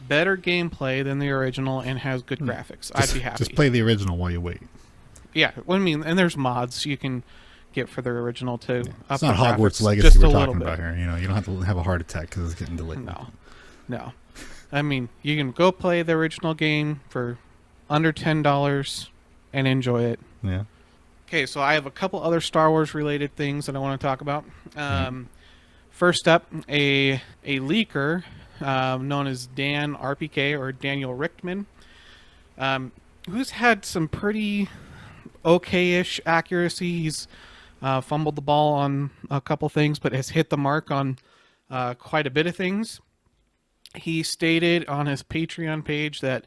better gameplay than the original and has good graphics. I'd be happy. Just play the original while you wait. Yeah, well, I mean, and there's mods you can get for the original too. It's not the Hogwarts graphics Legacy just we're a talking little about bit. here. You know, you don't have to have a heart attack because it's getting delayed. No. I mean, you can go play the original game for under $10 and enjoy it. Yeah. Okay, so I have a couple other Star Wars related things that I want to talk about. First up, a leaker known as Dan RPK or Daniel Richtman, who's had some pretty okay-ish accuracy. He's fumbled the ball on a couple things, but has hit the mark on quite a bit of things. He stated on his Patreon page that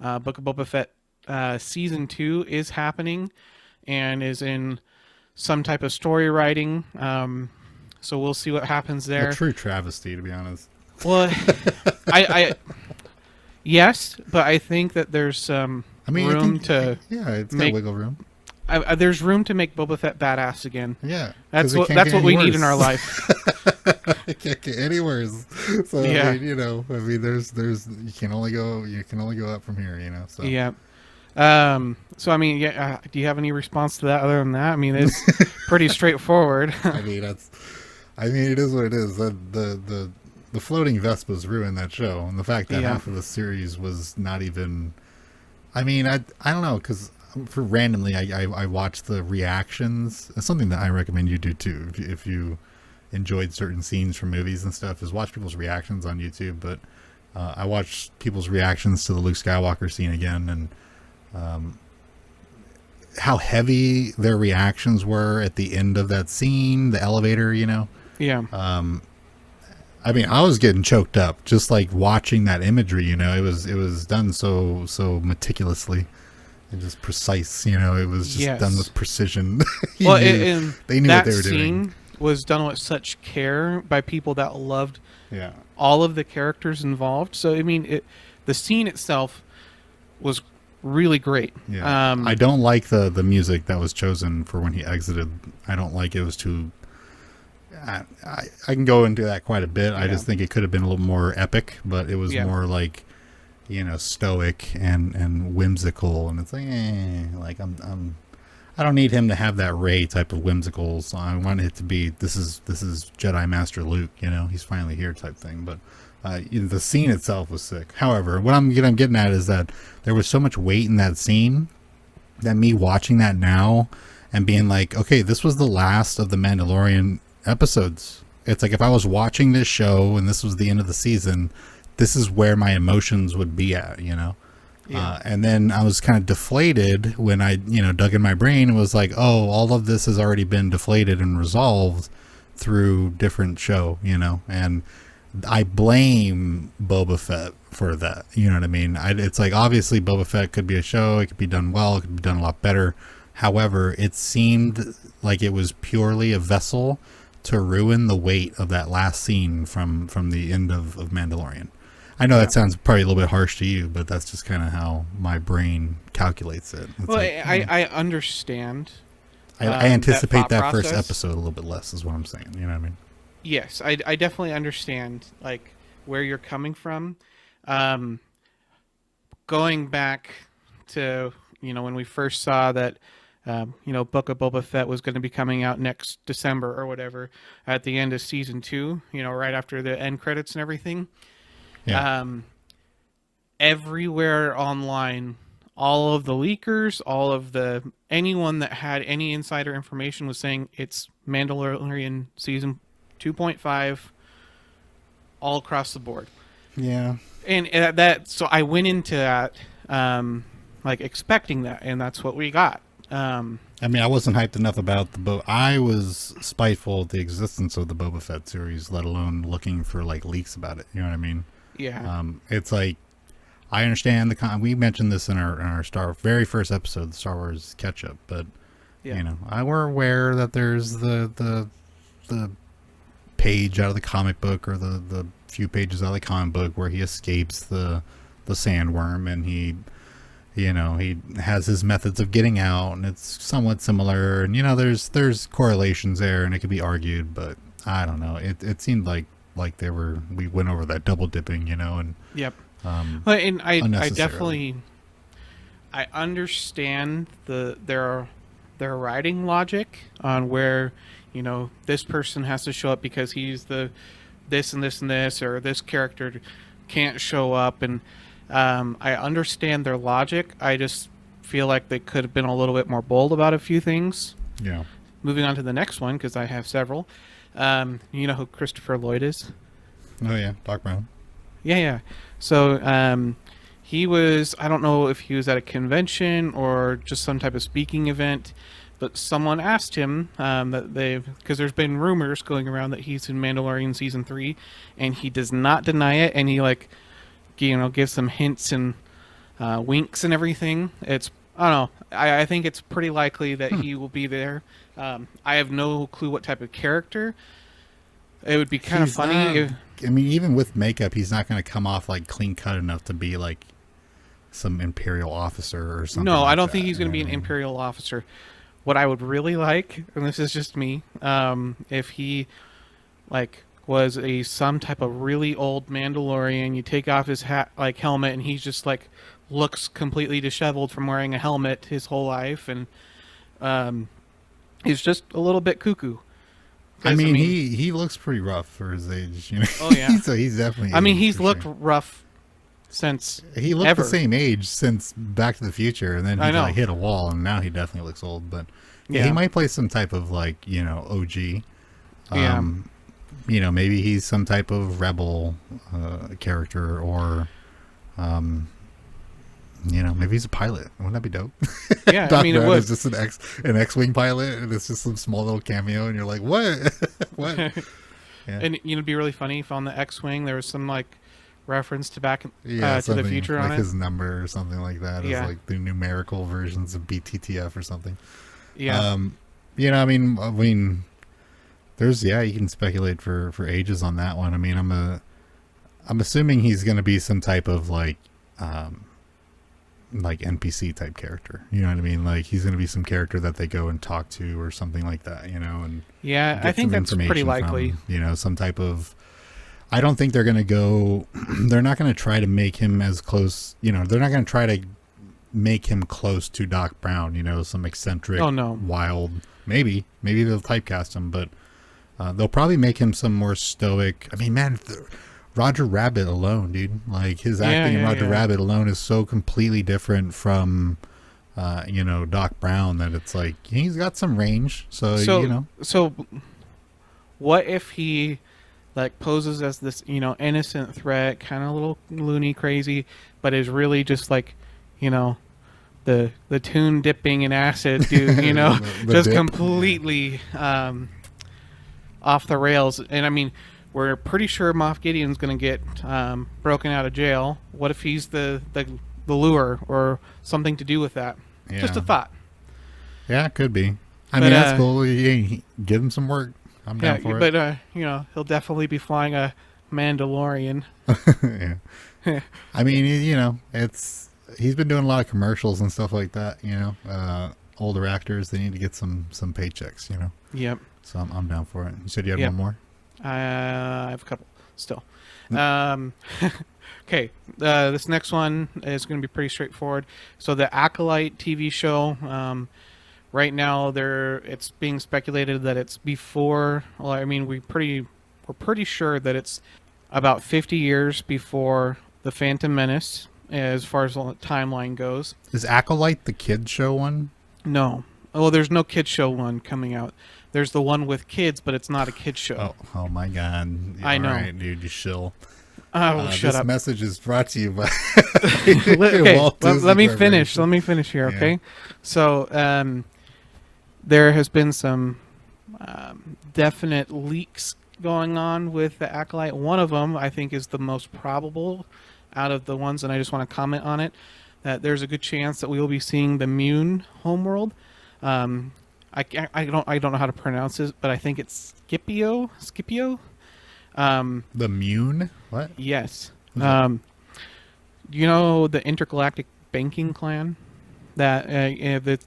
Book of Boba Fett Season 2 is happening and is in some type of story writing. So we'll see what happens there. A true travesty, to be honest. Well, I yes, but I think that there's room to yeah, it's got make wiggle room. there's room to make Boba Fett badass again. Yeah, That's 'cause it what can't that's get what we any need in our worse. life. It can't get any worse. So Yeah. I mean, you know, I mean, there's you can only go up from here, you know. So Yeah. So I mean, yeah. Do you have any response to that other than that? I mean, it's pretty straightforward. I mean, it is what it is. The floating Vespas ruined that show, and the fact that half of the series was not even. I mean, I don't know, because for randomly I watched the reactions. It's something that I recommend you do too if you enjoyed certain scenes from movies and stuff, is watch people's reactions on YouTube. But I watched people's reactions to the Luke Skywalker scene again, and how heavy their reactions were at the end of that scene, the elevator, you know. Yeah. I mean, I was getting choked up just like watching that imagery, you know. It was done so meticulously and just precise, you know. It was just done with precision. Well, they knew what they were doing. That scene was done with such care by people that loved Yeah. all of the characters involved. So I mean, the scene itself was really great. Yeah. I don't like the music that was chosen for when he exited. I don't like it. It was too. I can go into that quite a bit. I just think it could have been a little more epic, but it was more like, you know, stoic and whimsical, and it's like I don't need him to have that Rey type of whimsical. So I want it to be this is Jedi Master Luke, you know, he's finally here type thing. But the scene itself was sick. However, what I'm getting at is that there was so much weight in that scene that me watching that now and being like, okay, this was the last of the Mandalorian episodes. It's like if I was watching this show and this was the end of the season, this is where my emotions would be at, you know. And then I was kind of deflated when I, you know, dug in my brain and was like, oh, all of this has already been deflated and resolved through different show, you know. And I blame Boba Fett for that, you know what I mean? It's like, obviously Boba Fett could be a show, it could be done well, it could be done a lot better. However, it seemed like it was purely a vessel to ruin the weight of that last scene from the end of Mandalorian. I know that sounds probably a little bit harsh to you, but that's just kind of how my brain calculates it. It's well, like, I understand. I anticipate that first process. episode a little bit less, is what I'm saying. You know what I mean? Yes, I definitely understand. Like where you're coming from. Um, Going back to when we first saw that Book of Boba Fett was going to be coming out next December or whatever at the end of season 2, right after the end credits and everything. Yeah. Um, Everywhere online, all of the leakers, all of the anyone that had any insider information was saying it's Mandalorian season 2.5 all across the board. Yeah. And so I went into that like expecting that, and that's what we got. I mean, I wasn't hyped enough about I was spiteful of the existence of the Boba Fett series, let alone looking for like leaks about it. You know what I mean? Yeah. It's like, I understand we mentioned this in our very first episode, the Star Wars catch up, but Yeah. we're aware that there's the page out of the comic book, or the few pages out of the comic book where he escapes the sandworm, and he has his methods of getting out, and it's somewhat similar, and there's correlations there, and it could be argued, but I don't know. It seemed like we went over that double dipping, and Yep. Well, and I unnecessarily. definitely I understand their writing logic on where this person has to show up because he's the this and this and this, or this character can't show up, and I understand their logic. I just feel like they could have been a little bit more bold about a few things. Yeah. Moving on to the next one, because I have several. You know who Christopher Lloyd is? Oh yeah, Doc Brown. Yeah. So he was, I don't know if he was at a convention or just some type of speaking event, but someone asked him because there's been rumors going around that he's in Mandalorian season 3, and he does not deny it, and he gives some hints and winks and everything. I don't know. I think it's pretty likely that he will be there. I have no clue what type of character. It would be kind of funny. I mean, even with makeup, he's not going to come off like clean cut enough to be like some Imperial officer or something. No, like I don't that. think he's going to be an Imperial officer. What I would really like, and this is just me, if he was some type of really old Mandalorian. You take off his helmet, and he's just looks completely disheveled from wearing a helmet his whole life, and he's just a little bit cuckoo. I mean, he looks pretty rough for his age. Oh yeah. So he's definitely. I mean, he's looked rough since he looked ever. the same age since Back to the Future, and then he hit a wall, and now he definitely looks old. But yeah, he might play some type of OG. Yeah. Maybe he's some type of rebel character, or maybe he's a pilot. Wouldn't that be dope? Yeah, Doc I mean, it Brown was is just an X-wing pilot, and it's just some small little cameo, and you're like, what? What? Yeah. And it'd be really funny if on the X-wing there was some reference to Back to the Future on it, his number or something like that. Yeah. Is the numerical versions of BTTF or something. Yeah. I mean, there's you can speculate for ages on that one. I mean, I'm assuming he's going to be some type of NPC type character. You know what I mean? He's going to be some character that they go and talk to or something like that. And yeah, I think that's pretty likely. From, some type of. I don't think they're going to go. They're not going to try to make him as close. They're not going to try to make him close to Doc Brown. Some eccentric, wild. Maybe they'll typecast him, but they'll probably make him some more stoic. I mean, man. Roger Rabbit alone, dude. His acting in Roger Rabbit alone is so completely different from, Doc Brown, that it's he's got some range. So So, what if he poses as this innocent threat, kind of a little loony, crazy, but is really just the tune dipping in acid dude, the just dip. completely off the rails. And I mean, we're pretty sure Moff Gideon's going to get broken out of jail. What if he's the lure or something to do with that? Yeah. Just a thought. Yeah, it could be. I mean, that's cool. Give him some work. I'm down for it. But he'll definitely be flying a Mandalorian. Yeah. I mean, he's been doing a lot of commercials and stuff like that. Older actors, they need to get some paychecks. Yep. So I'm down for it. You said you had one more. I have a couple. still. Okay, this next one is going to be pretty straightforward. So the Acolyte TV show, right now it's being speculated that it's before. Well, I mean, we're pretty sure that it's about 50 years before the Phantom Menace, as far as the timeline goes. Is Acolyte the kid show one? No. Oh, there's no kid show one coming out. There's the one with kids, but it's not a kid show. Oh my God! I know, all right, dude, you shill. Shut up. This message is brought to you by. Okay, let me finish. Let me finish here. Okay, yeah. So there has been some definite leaks going on with the Acolyte. One of them, I think, is the most probable out of the ones, and I just want to comment on it. That there's a good chance that we will be seeing the Mune homeworld. I don't know how to pronounce it, but I think it's Scipio. The Mune? What? Yes. You know the Intergalactic Banking Clan that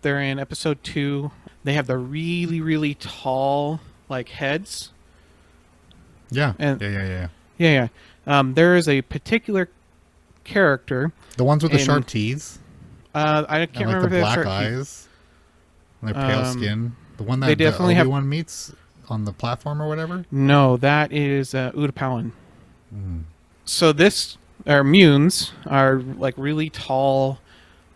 they're in episode 2. They have the really, really tall heads. Yeah. Yeah. There is a particular character. The ones with the sharp teeth. I can't remember the black eyes. And their pale skin. The one that they definitely have Obi-Wan meets on the platform or whatever. No, that is Utapauan. So Munes are really tall,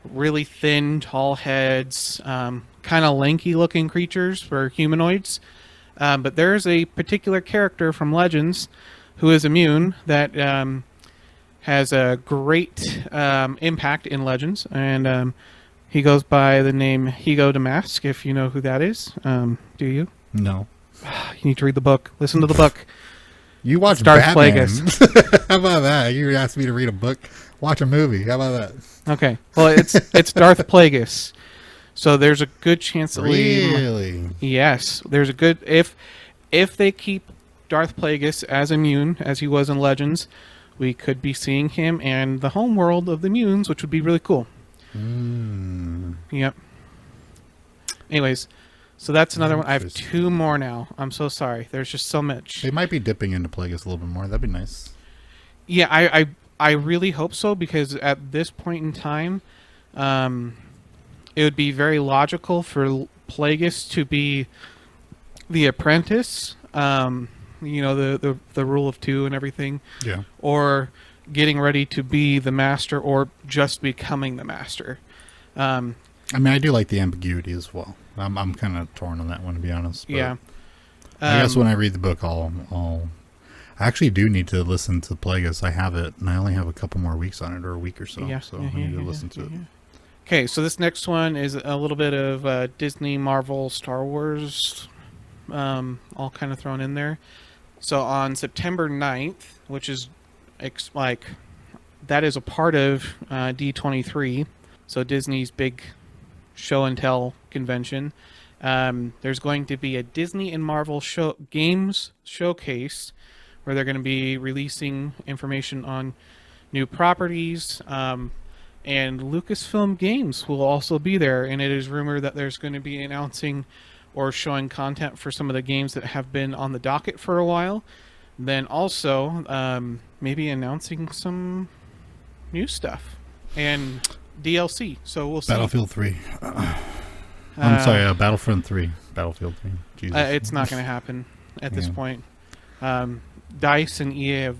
really thin, tall heads, kind of lanky looking creatures for humanoids. But there's a particular character from Legends who is immune that has a great impact in Legends, and he goes by the name Higo Damask, if you know who that is. Do you? No. You need to read the book. Listen to the book. You watch Darth Batman. Plagueis. How about that? You asked me to read a book. Watch a movie. How about that? Okay. Well, it's Darth Plagueis. So there's a good chance that really? Yes. There's a good... If they keep Darth Plagueis as immune, as he was in Legends, we could be seeing him and the homeworld of the Munes, which would be really cool. Yep. Anyways, so that's another one. I have 2 more now. I'm so sorry. There's just so much. They might be dipping into Plagueis a little bit more. That'd be nice. Yeah, I really hope so, because at this point in time, it would be very logical for Plagueis to be the apprentice. You know, the rule of 2 and everything. Yeah. Or getting ready to be the master, or just becoming the master. I mean, I do like the ambiguity as well. I'm kind of torn on that one, to be honest. But yeah. I guess when I read the book, I actually do need to listen to Plagueis. I have it, and I only have a couple more weeks on it, or a week or so. I need to listen to it. Okay, so this next one is a little bit of Disney, Marvel, Star Wars, all kind of thrown in there. So on September 9th, which is that is a part of D23, so Disney's big show and tell convention. There's going to be a Disney and Marvel games showcase where they're going to be releasing information on new properties, and Lucasfilm Games will also be there, and it is rumored that there's going to be announcing or showing content for some of the games that have been on the docket for a while. Then also maybe announcing some new stuff and DLC. So we'll see. Battlefield 3. I'm sorry, Battlefront 3. Battlefield 3. Jesus. It's not going to happen at this point. DICE and EA have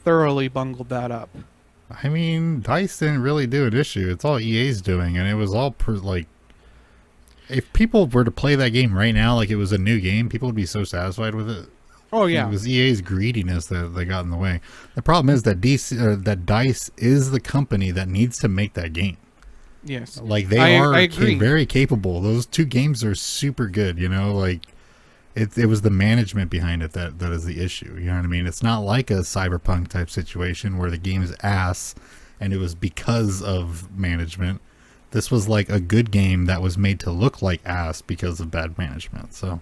thoroughly bungled that up. I mean, DICE didn't really do an issue. It's all EA's doing, and it was all if people were to play that game right now like it was a new game, people would be so satisfied with it. Oh yeah, it was EA's greediness that got in the way. The problem is that DICE is the company that needs to make that game. Yes, they are very capable. Those 2 games are super good. You know, it was the management behind it that is the issue. You know what I mean? It's not like a Cyberpunk type situation where the game is ass and it was because of management. This was like a good game that was made to look like ass because of bad management. So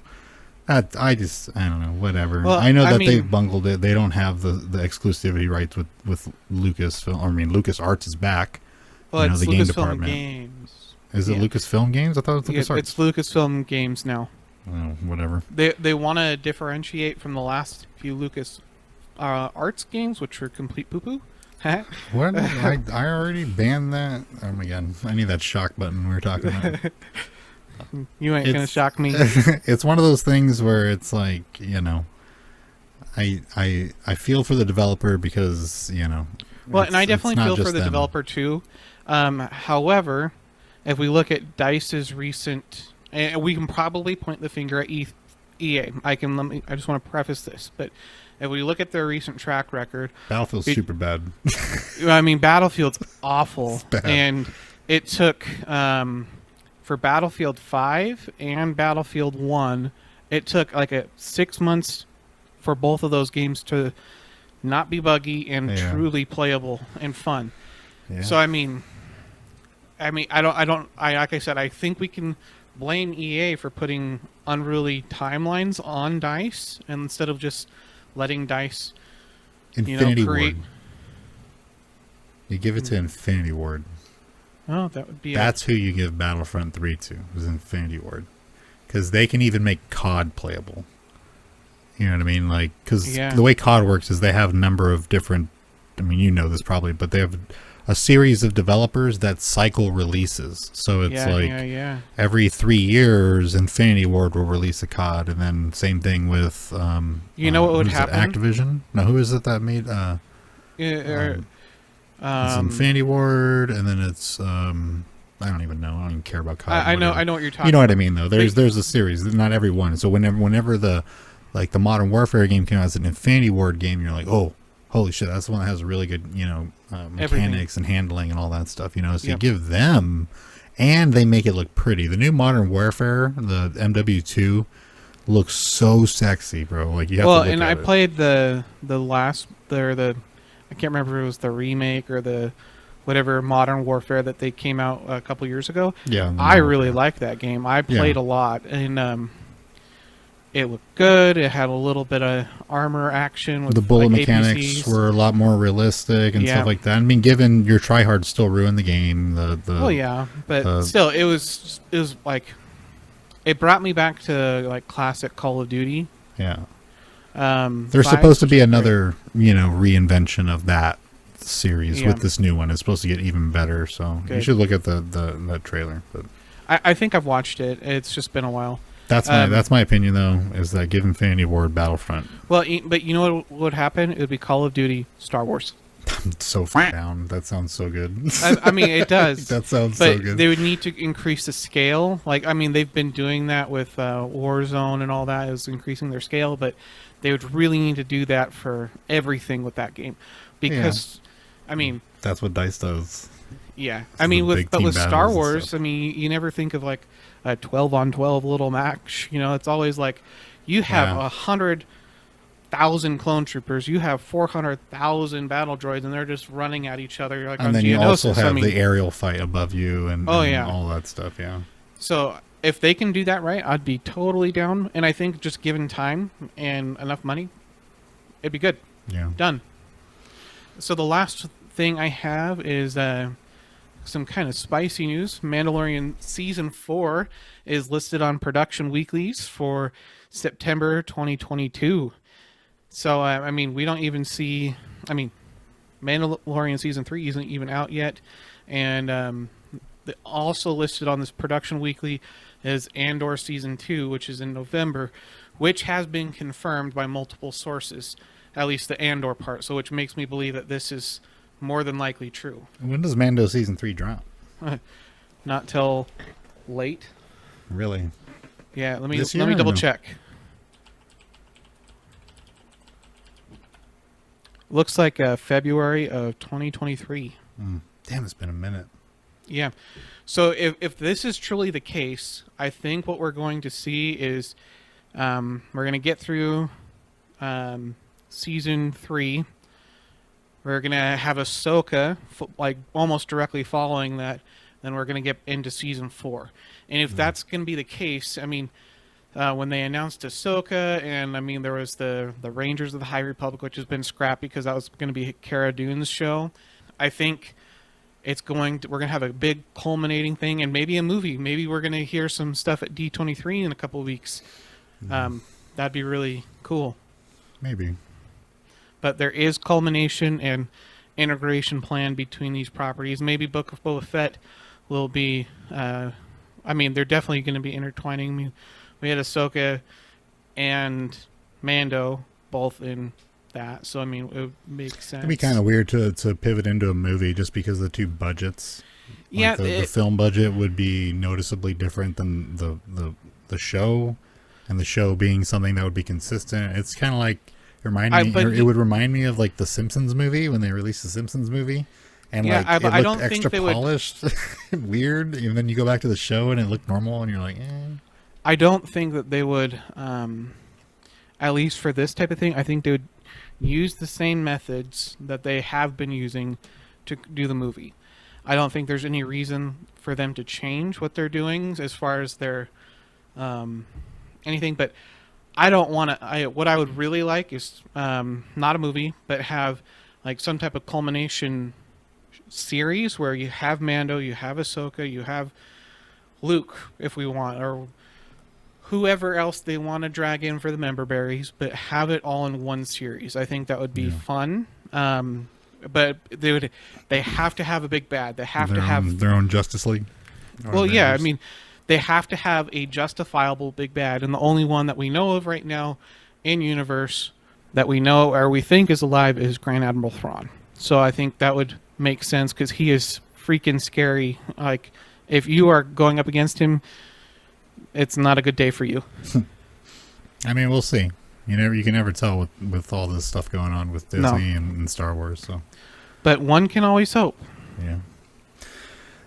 I don't know, whatever. Well, I know that they bungled it. They don't have the exclusivity rights with Lucasfilm. I mean, LucasArts is back. Well, it's the Lucasfilm game department. Games. Is it Lucasfilm Games? I thought it was LucasArts. It's Lucasfilm Games now. Oh, whatever. They want to differentiate from the last few Arts games, which are complete poo-poo. What? I already banned that. Oh my god! I need that shock button we were talking about. You ain't gonna shock me. It's one of those things where it's like, I feel for the developer because Well, and I it's definitely not feel for just the them. developer too. However, if we look at Dice's recent, and we can probably point the finger at EA. I just want to preface this, but if we look at their recent track record, Battlefield's super bad. I mean, Battlefield's awful, It's bad. and it took for Battlefield 5 and Battlefield 1, it took like 6 months for both of those games to not be buggy and Yeah. truly playable and fun. Yeah. So I mean, like I said, I think we can blame EA for putting unruly timelines on DICE and instead of just letting DICE, Infinity create. Ward. You give it to Infinity Ward. Oh, that would be. That's who you give Battlefront 3 to, is Infinity Ward. Because they can even make COD playable. You know what I mean? Like, because the way COD works is they have a number of different, I mean, you know this probably, but they have a series of developers that cycle releases. So it's every 3 years, Infinity Ward will release a COD, and then same thing with, what would happen? Activision? No, who is it that made, it's Infinity Ward, and then it's I don't even know. I don't even care about COD. I know what you're talking. You know what I mean, though. There's a series, not every one. So whenever the Modern Warfare game came out as an Infinity Ward game, you're like, oh, holy shit, that's the one that has really good mechanics and handling and all that stuff. So you give them, and they make it look pretty. The new Modern Warfare, the MW2, looks so sexy, bro. Like you have to look and at I it. played the I can't remember if it was the remake or the whatever Modern Warfare that they came out a couple years ago. Yeah, I really liked that game. I played a lot, and it looked good. It had a little bit of armor action with the bullet like mechanics APCs. were a lot more realistic and stuff like that. I mean, given your tryhard still ruined the game. But still, it was like it brought me back to like classic Call of Duty. Yeah. There's supposed to be another, reinvention of that series with this new one. It's supposed to get even better. So you should look at that trailer. But I think I've watched it. It's just been a while. That's my opinion, though, is that give Infinity Ward Battlefront. Well, but you know what would happen? It would be Call of Duty, Star Wars. I'm so far down. That sounds so good. I mean, it does. That sounds so good. But they would need to increase the scale. Like, I mean, they've been doing that with Warzone and all that, is increasing their scale, but they would really need to do that for everything with that game. Because, I mean... That's what DICE does. Yeah. I mean, with Star Wars, I mean, you never think of, like, a 12-on-12 little match. It's always like, you have 100,000 clone troopers, you have 400,000 battle droids, and they're just running at each other. Like, and then you also have the aerial fight above you and all that stuff, So if they can do that right, I'd be totally down. And I think just given time and enough money, it'd be good. Yeah. Done. So the last thing I have is some kind of spicy news. Mandalorian Season 4 is listed on production weeklies for September 2022. So, I mean, we don't even see... I mean, Mandalorian Season 3 isn't even out yet. And also listed on this production weekly is Andor Season 2, which is in November, which has been confirmed by multiple sources, at least the Andor part, so which makes me believe that this is more than likely true. When does Mando Season 3 drop? Not till late. Really? Yeah, let me double check. Looks like February of 2023. Damn, it's been a minute. Yeah. So if this is truly the case, I think what we're going to see is we're going to get through Season 3. We're going to have Ahsoka, like, almost directly following that. Then we're going to get into Season 4. And if that's going to be the case, I mean, when they announced Ahsoka, and, I mean, there was the Rangers of the High Republic, which has been scrapped because that was going to be Cara Dune's show. I think we're going to have a big culminating thing, and maybe a movie. Maybe we're going to hear some stuff at D23 in a couple of weeks. That'd be really cool. Maybe. but there is culmination and integration plan between these properties. Maybe Book of Boba Fett will be. I mean, they're definitely going to be intertwining. We had Ahsoka and Mando both in that, so I mean, it would make sense. It'd be kind of weird to pivot into a movie just because of the two budgets. Like Yeah, the film budget would be noticeably different than the show, and the show being something that would be consistent. It's kind of like it would remind me of like the Simpsons movie when they released the Simpsons movie, and Yeah, like it I looked don't think extra they would- polished, and weird, and then you go back to the show and it looked normal, and you're like, eh. I don't think that they would, at least for this type of thing, I think they would use the same methods that they have been using to do the movie. I don't think there's any reason for them to change what they're doing as far as their anything. But I don't want to. What I would really like is not a movie, but have like some type of culmination series where you have Mando, you have Ahsoka, you have Luke, if we want, or whoever else they want to drag in for the member berries, but have it all in one series. I think that would be fun. But they have to have a big bad. They have to have their own Justice League. Well, yeah, I mean, they have to have a justifiable big bad, and the only one that we know of right now in universe that we know or we think is alive is Grand Admiral Thrawn. So I think that would make sense because he is freaking scary. Like, if you are going up against him, it's not a good day for you. I mean, we'll see. You can never tell with all this stuff going on with Disney and Star Wars. So, but one can always hope. Yeah.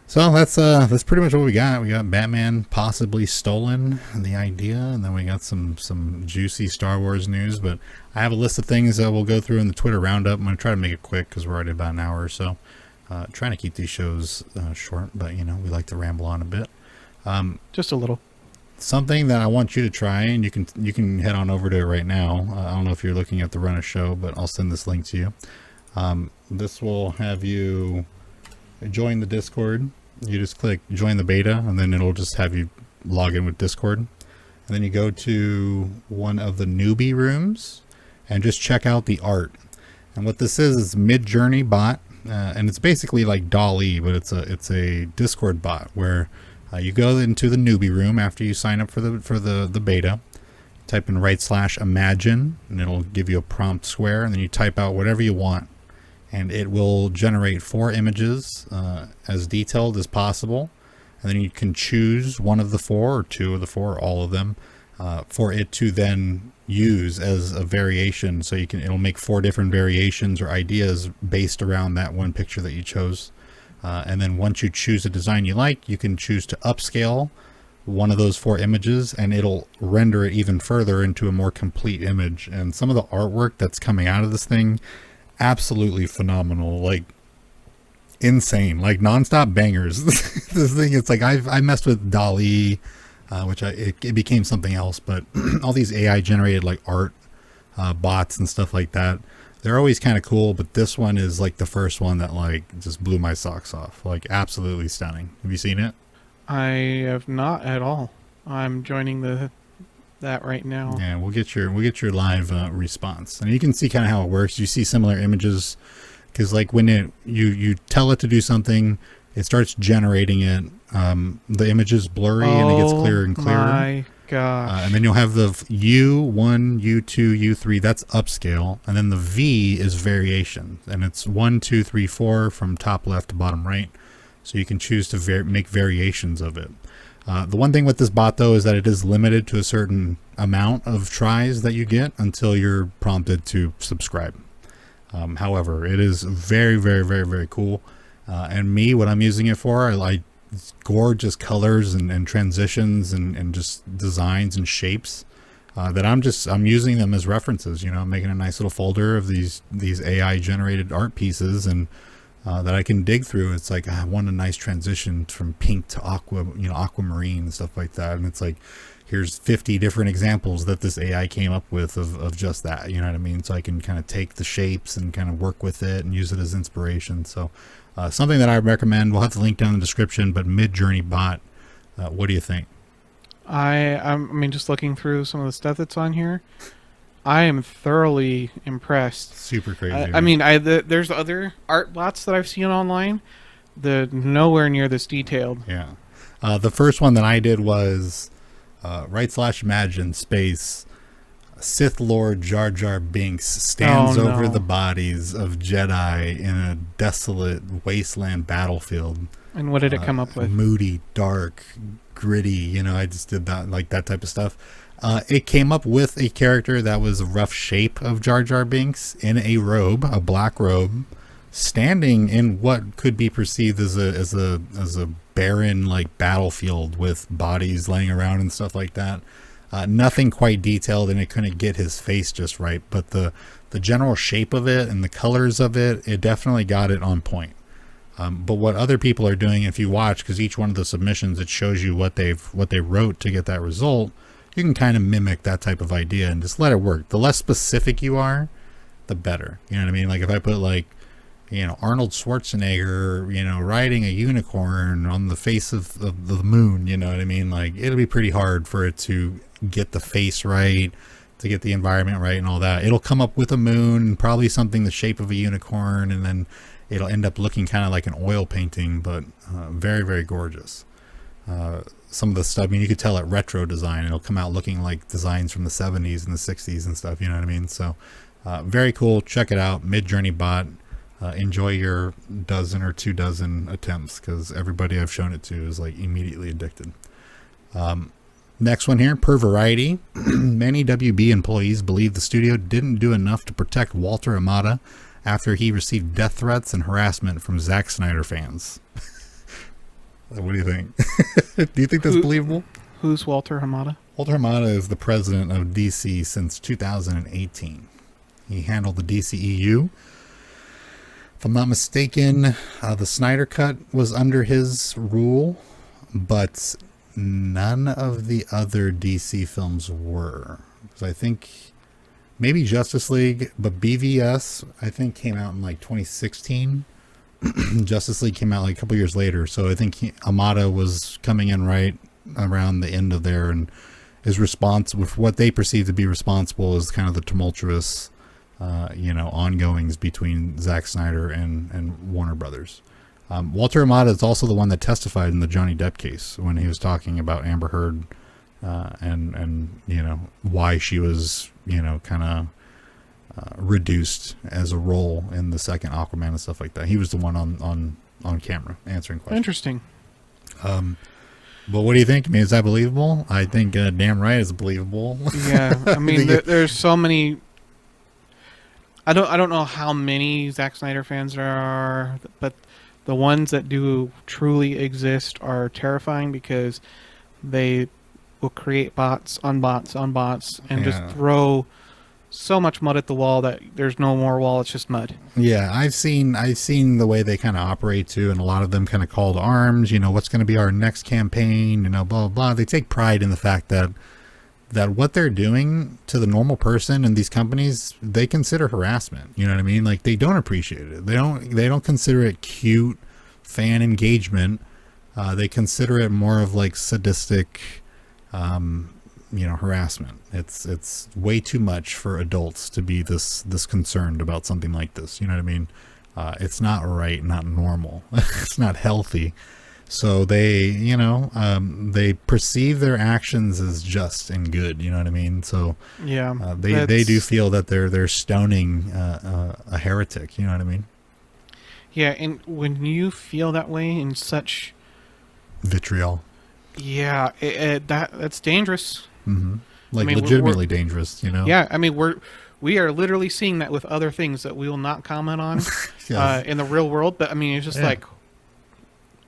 So that's pretty much what we got. We got Batman possibly stolen, the idea, and then we got some juicy Star Wars news. But I have a list of things that we'll go through in the Twitter roundup. I'm going to try to make it quick because we're already about an hour or so. Trying to keep these shows short, but we like to ramble on a bit. Just a little. Something that I want you to try, and you can head on over to it right now. I don't know if you're looking at the Run a Show, but I'll send this link to you. This will have you join the Discord. You just click join the beta, and then it'll just have you log in with Discord. And then you go to one of the newbie rooms and just check out the art. And what this is Mid-Journey bot, and it's basically like DALL-E, but it's a Discord bot where you go into the newbie room after you sign up for the beta. Type in /imagine, and it'll give you a prompt square, and then you type out whatever you want, and it will generate 4 images as detailed as possible, and then you can choose one of the 4 or 2 of the 4 or all of them for it to then use as a variation. So it'll make 4 different variations or ideas based around that one picture that you chose. And then once you choose a design you like, you can choose to upscale one of those 4 images, and it'll render it even further into a more complete image. And some of the artwork that's coming out of this thing, absolutely phenomenal, like insane, like nonstop bangers. This thing, it's like I messed with DALL-E, which it became something else, but all these AI generated like art bots and stuff like that. They're always kind of cool, but this one is like the first one that like just blew my socks off. Like absolutely stunning. Have you seen it? I have not at all. I'm joining that right now. Yeah, we'll get your live response, and you can see kind of how it works. You see similar images because like when you tell it to do something, it starts generating it. The image is blurry and it gets clearer and clearer. My gosh. And then you'll have the U1, U2, U3, that's upscale. And then the V is variation. And it's 1, 2, 3, 4 from top left to bottom right. So you can choose to make variations of it. The one thing with this bot, though, is that it is limited to a certain amount of tries that you get until you're prompted to subscribe. However, it is very, very, very, very cool. And what I'm using it for, I like gorgeous colors and transitions and just designs and shapes that I'm using them as references. I'm making a nice little folder of these AI generated art pieces and that I can dig through. It's like I want a nice transition from pink to aquamarine and stuff like that. And it's like, here's 50 different examples that this AI came up with of just that. You know what I mean? So I can kind of take the shapes and kind of work with it and use it as inspiration. So something that I recommend. We'll have the link down in the description, but Mid-Journey bot, what do you think? I mean, just looking through some of the stuff that's on here, I am thoroughly impressed. Super crazy. I right? mean, there's other art bots that I've seen online. They're nowhere near this detailed. Yeah. The first one that I did was right/imagine space. Sith Lord Jar Jar Binks stands Oh, over no. the bodies of Jedi in a desolate wasteland battlefield. And what did it come up with? Moody, dark, gritty. You know, I just did that, like that type of stuff. It came up with a character that was a rough shape of Jar Jar Binks in a robe, a black robe, standing in what could be perceived as a barren like battlefield with bodies laying around and stuff like that. Nothing quite detailed, and it couldn't get his face just right. But the general shape of it and the colors of it, it definitely got it on point. But what other people are doing, if you watch, because each one of the submissions, it shows you what they wrote to get that result. You can kind of mimic that type of idea and just let it work. The less specific you are, the better. You know what I mean? Like if I put like, you know, Arnold Schwarzenegger, you know, riding a unicorn on the face of the moon, you know what I mean? Like it'll be pretty hard for it to get the face right, to get the environment right and all that. It'll come up with a moon, probably something the shape of a unicorn, and then it'll end up looking kind of like an oil painting, but very, very gorgeous. Some of the stuff, I mean, you could tell it retro design. It'll come out looking like designs from the 70s and the 60s and stuff, you know what I mean? So very cool. Check it out. Midjourney bot. Enjoy your dozen or 2 dozen attempts, because everybody I've shown it to is like immediately addicted. Next one here, per Variety. Many WB employees believe the studio didn't do enough to protect Walter Amada after he received death threats and harassment from Zack Snyder fans. What do you think? Do you think that's believable? Who's Walter Hamada? Walter Amada is the president of DC since 2018. He handled the DCEU. If I'm not mistaken, the Snyder Cut was under his rule, but none of the other DC films were. So I think maybe Justice League, but BVS I think came out in like 2016. Justice League came out like a couple years later, so I think Amada was coming in right around the end of there, and is responsible with what they perceive to be responsible is kind of the tumultuous ongoings between Zack Snyder and Warner Brothers. Walter Amada is also the one that testified in the Johnny Depp case when he was talking about Amber Heard and you know why she was kind of reduced as a role in the second Aquaman and stuff like that. He was the one on camera answering questions. Interesting. But what do you think? I mean, is that believable? I think damn right it's believable. Yeah, I mean, there's so many. I don't know how many Zack Snyder fans there are, but the ones that do truly exist are terrifying, because they will create bots on bots on bots and just throw so much mud at the wall that there's no more wall, it's just mud. Yeah, I've seen the way they kind of operate too, and a lot of them kind of call to arms, you know, what's going to be our next campaign, you know, blah, blah, blah. They take pride in the fact that what they're doing to the normal person in these companies, they consider harassment. You know what I mean? Like, they don't appreciate it. They don't consider it cute fan engagement. They consider it more of like sadistic, harassment. It's way too much for adults to be this concerned about something like this. You know what I mean? It's not right, not normal. It's not healthy. So they, they perceive their actions as just and good. You know what I mean? So Yeah, they do feel that they're stoning a heretic. You know what I mean? Yeah, and when you feel that way in such Vitriol. Yeah, that's dangerous. Mm-hmm. Like, I mean, legitimately dangerous, you know? Yeah, I mean, we are literally seeing that with other things that we will not comment on Yes. in the real world. But I mean, it's just like,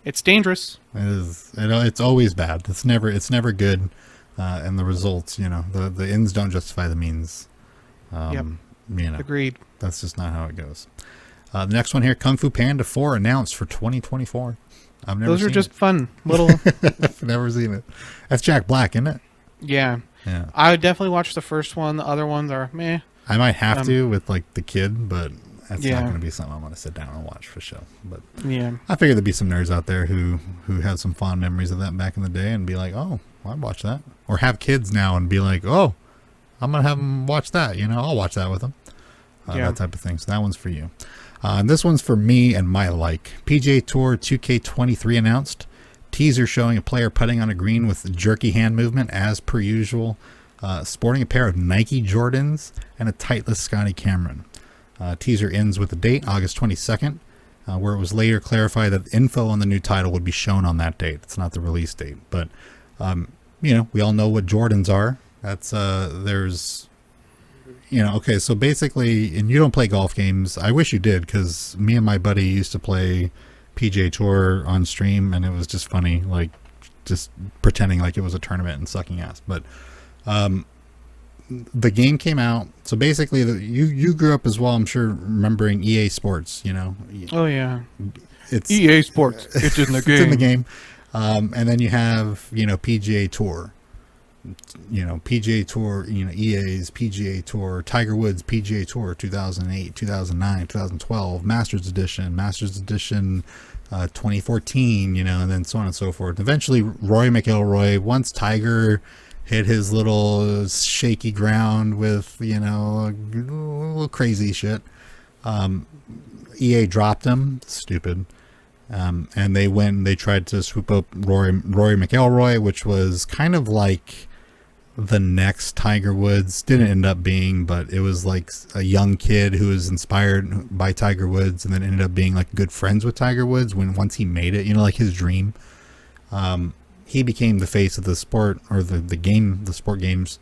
it's dangerous. It is. It's always bad. It's never good. And the results, the ends don't justify the means. Yep. Agreed. That's just not how it goes. The next one here, Kung Fu Panda 4 announced for 2024. I've never Those seen are just it. fun little. I've never seen it. That's Jack Black, isn't it? Yeah. Yeah. I would definitely watch the first one. The other ones are meh. I might have to with like the kid, but that's Yeah. not going to be something I'm going to sit down and watch for sure. But Yeah. I figure there'd be some nerds out there who have some fond memories of that back in the day and be like, oh, well, I'd watch that. Or have kids now and be like, oh, I'm going to have them watch that. I'll watch that with them. Yeah. That type of thing. So that one's for you. And this one's for me and my like. PGA Tour 2K23 announced. Teaser showing a player putting on a green with jerky hand movement as per usual. Sporting a pair of Nike Jordans and a Titleist Scotty Cameron. Teaser ends with the date, August 22nd, where it was later clarified that info on the new title would be shown on that date. It's not the release date. But, we all know what Jordans are. That's, there's... okay, so basically, and you don't play golf games. I wish you did, because me and my buddy used to play PGA Tour on stream, and it was just funny, like, just pretending like it was a tournament and sucking ass. But the game came out, so basically, you grew up as well, I'm sure, remembering EA Sports, Oh, yeah. It's EA Sports. It's in the game. It's in the game. And then you have, PGA Tour. PGA Tour, EA's PGA Tour, Tiger Woods PGA Tour 2008, 2009, 2012, Masters Edition 2014, and then so on and so forth. Eventually, Rory McIlroy, once Tiger hit his little shaky ground with, little crazy shit, EA dropped him. Stupid. And they tried to swoop up Rory McIlroy, which was kind of like the next Tiger Woods. Didn't end up being, but it was like a young kid who was inspired by Tiger Woods and then ended up being like good friends with Tiger Woods once he made it, like his dream. He became the face of the sport, or the sport games.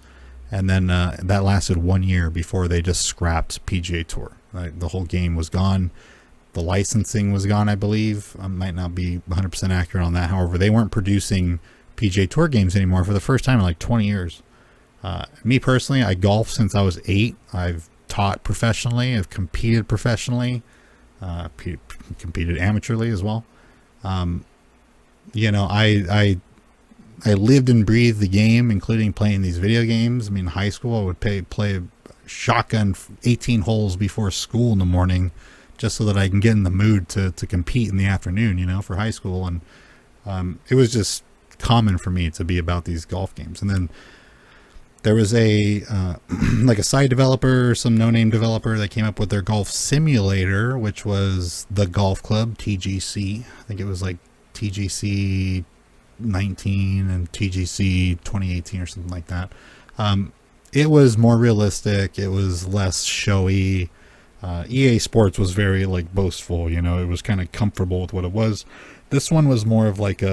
And then that lasted 1 year before they just scrapped PGA Tour. The whole game was gone. The licensing was gone, I believe. I might not be 100% accurate on that. However, they weren't producing PGA Tour games anymore for the first time in like 20 years. Me personally, I golf since I was 8. I've taught professionally. I've competed professionally. Competed amateurly as well. I lived and breathed the game, including playing these video games. I mean, in high school, I would play shotgun 18 holes before school in the morning, just so that I can get in the mood to compete in the afternoon, for high school. And it was just common for me to be about these golf games. And then there was a like a side developer, some no-name developer that came up with their golf simulator, which was the Golf Club, TGC. I think it was like TGC 19 and TGC 2018 or something like that. It was more realistic. It was less showy. EA Sports was very like boastful, it was kind of comfortable with what it was. This one was more of like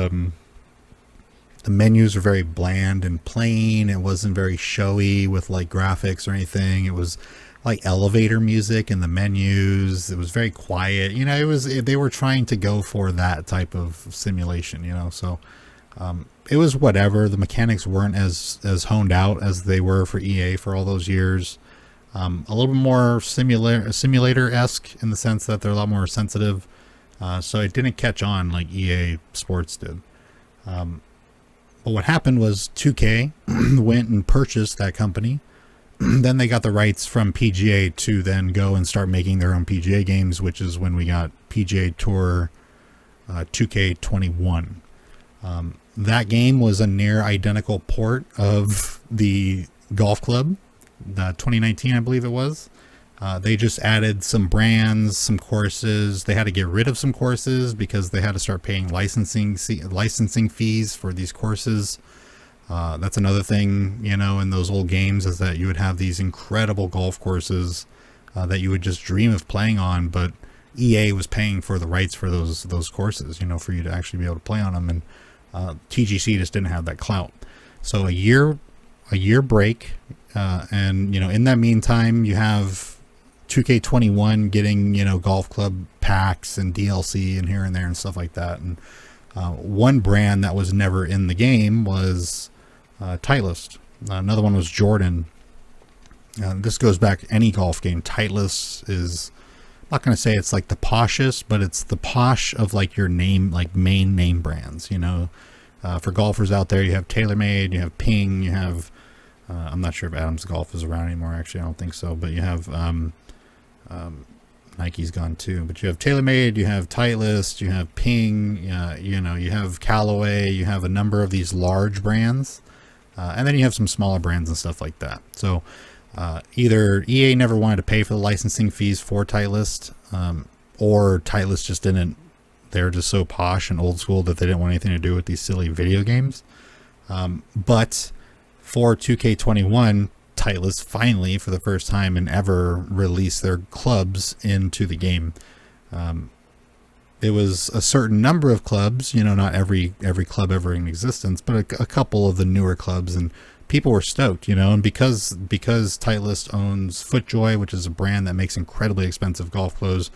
the menus were very bland and plain. It wasn't very showy with like graphics or anything. It was like elevator music in the menus. It was very quiet. They were trying to go for that type of simulation, so it was whatever. The mechanics weren't as honed out as they were for EA for all those years. A little bit more simulator-esque in the sense that they're a lot more sensitive. So it didn't catch on like EA Sports did. But what happened was 2K went and purchased that company. Then they got the rights from PGA to then go and start making their own PGA games, which is when we got PGA Tour 2K21. That game was a near identical port of the Golf Club, the 2019, I believe it was. They just added some brands, some courses. They had to get rid of some courses because they had to start paying licensing fees for these courses. That's another thing, in those old games, is that you would have these incredible golf courses that you would just dream of playing on, but EA was paying for the rights for those courses, for you to actually be able to play on them, and TGC just didn't have that clout. So a year break, and in that meantime, you have 2K21 getting golf club packs and DLC and here and there and stuff like that. And one brand that was never in the game was Titleist. Another one was Jordan. This goes back any golf game. Titleist is, I'm not going to say it's like the poshest, but it's the posh of like your name, like main name brands. For golfers out there, you have TaylorMade, you have Ping, you have I'm not sure if Adams Golf is around anymore. Actually, I don't think so. But you have Nike's gone too. But you have TaylorMade, you have Titleist, you have Ping, you have Callaway, you have a number of these large brands And then you have some smaller brands and stuff like that. So either EA never wanted to pay for the licensing fees for Titleist, or Titleist just didn't. They're just so posh and old school that they didn't want anything to do with these silly video games. But for 2K21, Titleist finally, for the first time in ever, released their clubs into the game. It was a certain number of clubs, not every club ever in existence, but a couple of the newer clubs, and people were stoked, and because Titleist owns FootJoy, which is a brand that makes incredibly expensive golf clothes,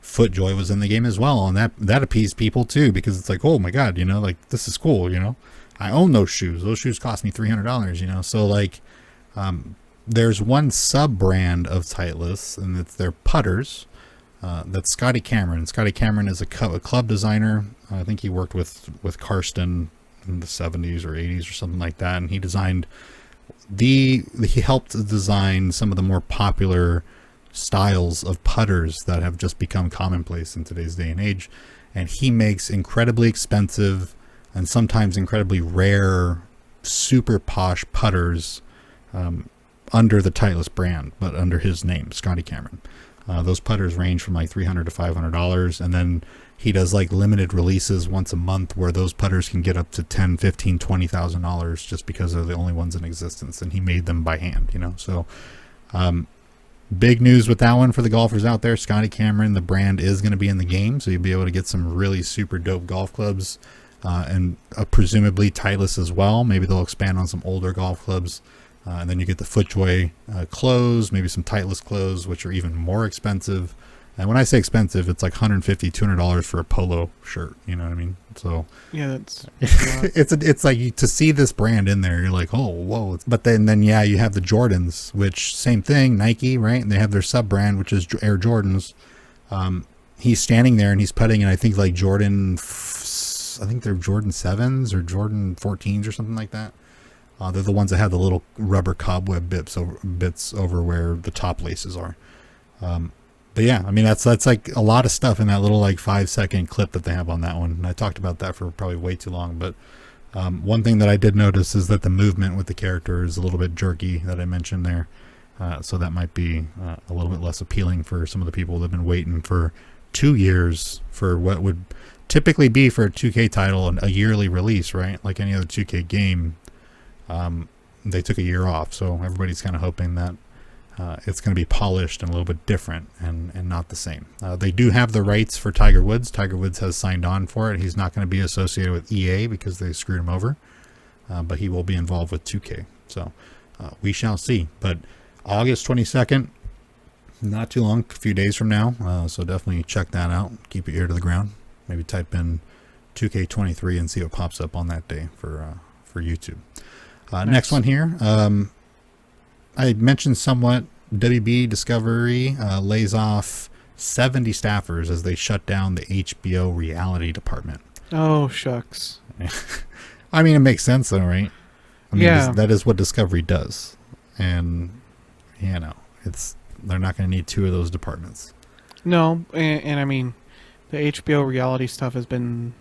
FootJoy was in the game as well, and that appeased people too, because it's like, oh my god, like, this is cool, I own those shoes. Those shoes cost me $300, so like, there's one sub brand of Titleist, and it's their putters. That's Scotty Cameron. Scotty Cameron is a club designer. I think he worked with Karsten in the 70s or 80s or something like that, and he helped design some of the more popular styles of putters that have just become commonplace in today's day and age. And he makes incredibly expensive and sometimes incredibly rare, super posh putters under the Titleist brand, but under his name, Scotty Cameron. Those putters range from like $300 to $500, and then he does like limited releases once a month where those putters can get up to $10,000, $15,000, $20,000 just because they're the only ones in existence, and he made them by hand. So big news with that one for the golfers out there. Scotty Cameron, the brand, is going to be in the game, so you'll be able to get some really super dope golf clubs, and presumably Titleist as well. Maybe they'll expand on some older golf clubs. And then you get the FootJoy clothes, maybe some Titleist clothes, which are even more expensive. And when I say expensive, it's like $150, $200 for a polo shirt. You know what I mean? So yeah, that's it's like to see this brand in there, you're like, oh, whoa. But then yeah, you have the Jordans, which same thing, Nike, right? And they have their sub brand, which is Air Jordans. He's standing there and he's putting in, I think like they're Jordan 7s or Jordan 14s or something like that. They're the ones that have the little rubber cobweb bits over where the top laces are. But yeah, I mean, that's like a lot of stuff in that little like 5-second clip that they have on that one. And I talked about that for probably way too long. But one thing that I did notice is that the movement with the character is a little bit jerky that I mentioned there. So that might be a little bit less appealing for some of the people that have been waiting for 2 years for what would typically be for a 2K title and a yearly release, right? Like any other 2K game. They took a year off, so everybody's kind of hoping that it's going to be polished and a little bit different and not the same. They do have the rights for Tiger Woods. Tiger Woods has signed on for it. He's not going to be associated with EA because they screwed him over, but he will be involved with 2K. So we shall see. But August 22nd, not too long, a few days from now, so definitely check that out. Keep your ear to the ground. Maybe type in 2K23 and see what pops up on that day for YouTube. Nice. Next one here. I mentioned somewhat WB Discovery lays off 70 staffers as they shut down the HBO reality department. Oh, shucks. I mean, it makes sense though, right? I mean, yeah. that is what Discovery does. And, they're not going to need two of those departments. No, and I mean, the HBO reality stuff has been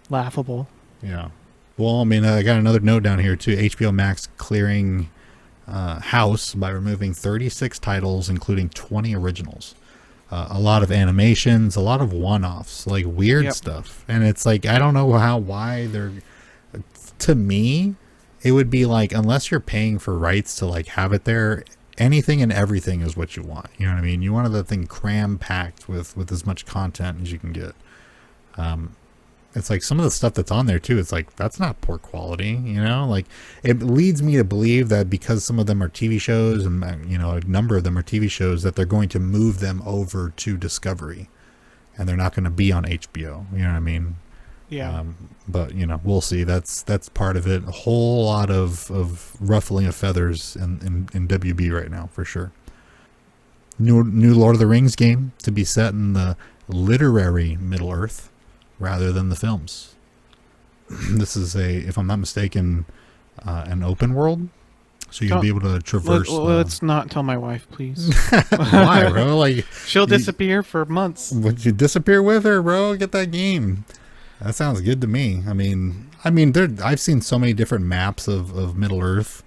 laughable. Yeah. Well, I mean, I got another note down here, too. HBO Max clearing house by removing 36 titles, including 20 originals. A lot of animations, a lot of one-offs, like weird stuff. And it's like, I don't know why they're... To me, it would be like, unless you're paying for rights to like have it there, anything and everything is what you want. You know what I mean? You want the thing cram-packed with as much content as you can get. It's like some of the stuff that's on there too, it's like, that's not poor quality, like it leads me to believe that because some of them are TV shows and, a number of them are TV shows, that they're going to move them over to Discovery and they're not going to be on HBO. You know what I mean? Yeah. But we'll see. That's part of it. A whole lot of ruffling of feathers in WB right now, for sure. New Lord of the Rings game to be set in the literary Middle Earth rather than the films. This is if I'm not mistaken, an open world, so you'll be able to traverse. Let's not tell my wife, please. Why, bro? Like, she'll disappear for months. Would you disappear with her, bro? Get that game. That sounds good to me. I've seen so many different maps of Middle Earth.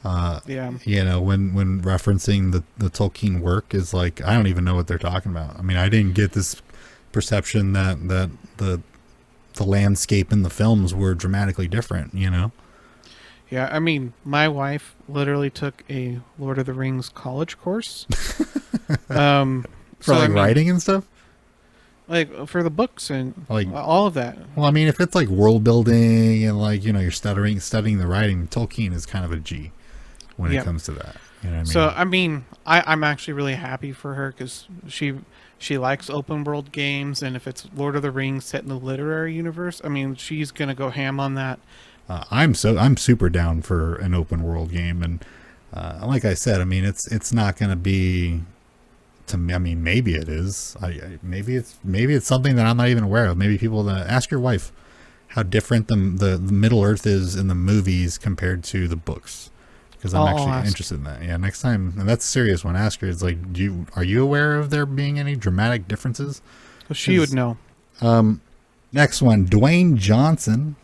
Yeah. When referencing the Tolkien work is like, I don't even know what they're talking about. I mean, I didn't get this perception that the landscape in the films were dramatically different. Yeah, I mean, my wife literally took a Lord of the Rings college course. For writing and stuff. Like for the books and Like all of that. Well, I mean, if it's like world building and you're studying the writing, Tolkien is kind of a G when it comes to that. You know what I mean? So I mean, I'm actually really happy for her because she likes open world games, and if it's Lord of the Rings set in the literary universe, I mean, she's gonna go ham on that. I'm super down for an open world game, and like I said, I mean, it's not going to be. To me, I mean, maybe it is. Maybe it's something that I'm not even aware of. Maybe people ask your wife how different the Middle Earth is in the movies compared to the books, because I'm actually interested in that. Yeah, next time, and that's a serious one. Ask her. It's like, are you aware of there being any dramatic differences? Well, she would know. Next one, Dwayne Johnson.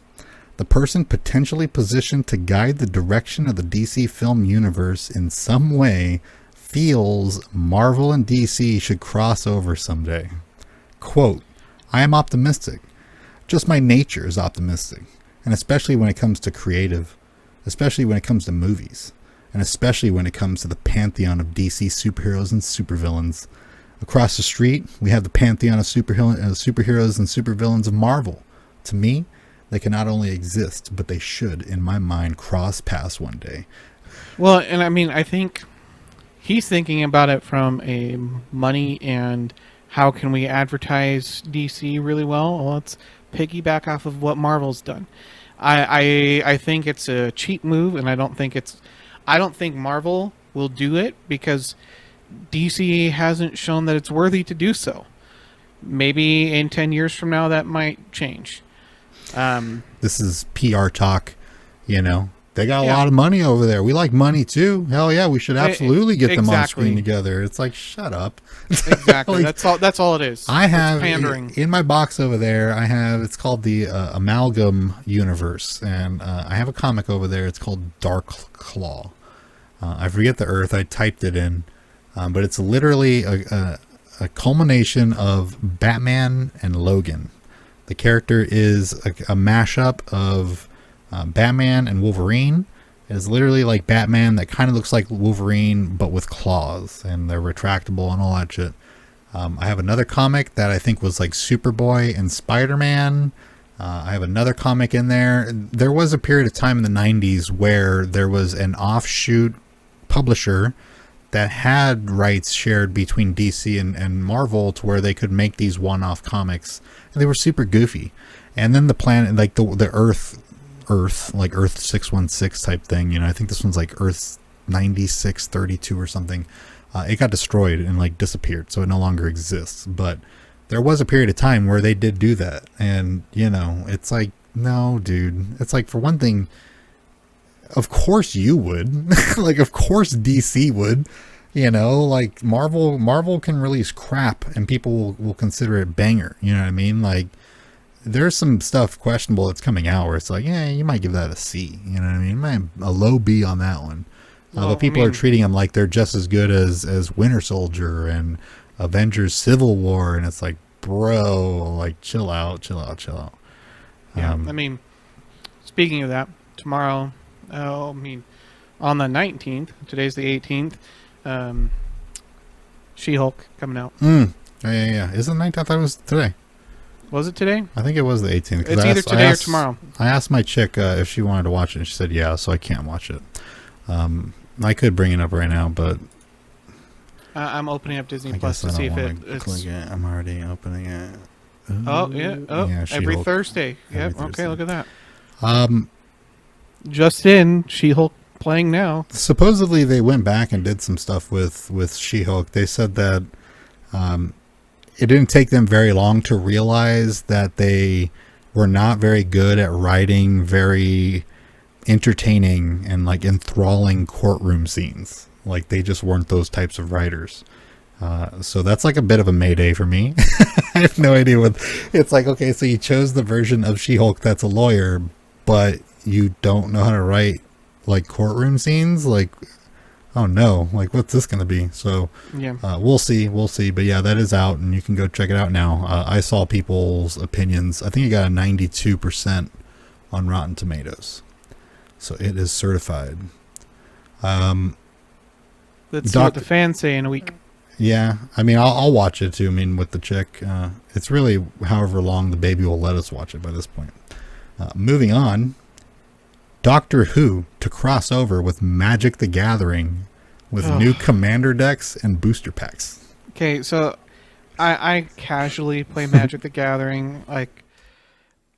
The person potentially positioned to guide the direction of the DC film universe in some way feels Marvel and DC should cross over someday. Quote, I am optimistic. Just my nature is optimistic. And especially when it comes to creative. Especially when it comes to movies. And especially when it comes to the pantheon of DC superheroes and supervillains. Across the street, we have the pantheon of superheroes and supervillains of Marvel. To me, they can not only exist, but they should, in my mind, cross paths one day. Well, and I mean, I think he's thinking about it from a money and how can we advertise DC really well. Well, let's piggyback off of what Marvel's done. I think it's a cheap move, and I don't think Marvel will do it because DC hasn't shown that it's worthy to do so. Maybe in 10 years from now that might change. This is PR talk, They got a lot of money over there. We like money too. Hell yeah, we should absolutely get them on screen together. It's like, shut up. Exactly. That's all it is. I have pandering. In my box over there. It's called the Amalgam Universe, and I have a comic over there. It's called Dark Claw. I forget the Earth. I typed it in, but it's literally a culmination of Batman and Logan. The character is a mashup of Batman and Wolverine. It's literally like Batman that kind of looks like Wolverine, but with claws, and they're retractable and all that shit. I have another comic that I think was like Superboy and Spider-Man. I have another comic in there. There was a period of time in the 90s where there was an offshoot publisher that had rights shared between DC and Marvel to where they could make these one-off comics. And they were super goofy. And then the planet, like the Earth, like Earth 616 type thing, I think this one's like Earth 9632 or something. It got destroyed and like disappeared, so it no longer exists. But there was a period of time where they did do that. And, it's like, no, dude. It's like, for one thing, of course you would. Like, of course DC would. Like Marvel can release crap and people will consider it banger. You know what I mean? Like, there's some stuff questionable that's coming out where it's like, yeah, you might give that a C. You know what I mean? You might have a low B on that one. But people are treating them like they're just as good as Winter Soldier and Avengers Civil War. And it's like, bro, like, chill out. Yeah, speaking of that, tomorrow, on the 19th, today's the 18th, She-Hulk coming out. Yeah. Isn't the 19th? I thought it was today. Was it today? I think it was the 18th. It's either today or tomorrow. I asked my chick if she wanted to watch it, and she said yeah, so I can't watch it. I could bring it up right now, but I'm opening up Disney Plus to see if it's... Click it. I'm already opening it. Yeah, every Thursday. Yep. Thursday. Okay, look at that. Just in, She-Hulk playing now. Supposedly they went back and did some stuff with She-Hulk. They said that it didn't take them very long to realize that they were not very good at writing very entertaining and like enthralling courtroom scenes. Like, they just weren't those types of writers. So that's like a bit of a mayday for me. I have no idea what it's like. Okay, so you chose the version of She-Hulk that's a lawyer, but you don't know how to write like courtroom scenes. Like, oh no, like what's this going to be? So Yeah. we'll see. But yeah, that is out, and you can go check it out now. I saw people's opinions. I think it got a 92% on Rotten Tomatoes, so it is certified. Let's see what the fans say in a week. Yeah, I mean, I'll watch it too. I mean, with the chick, it's really however long the baby will let us watch it by this point. Moving on, Doctor Who to cross over with Magic the Gathering with new commander decks and booster packs. Okay, so I casually play Magic the Gathering. Like,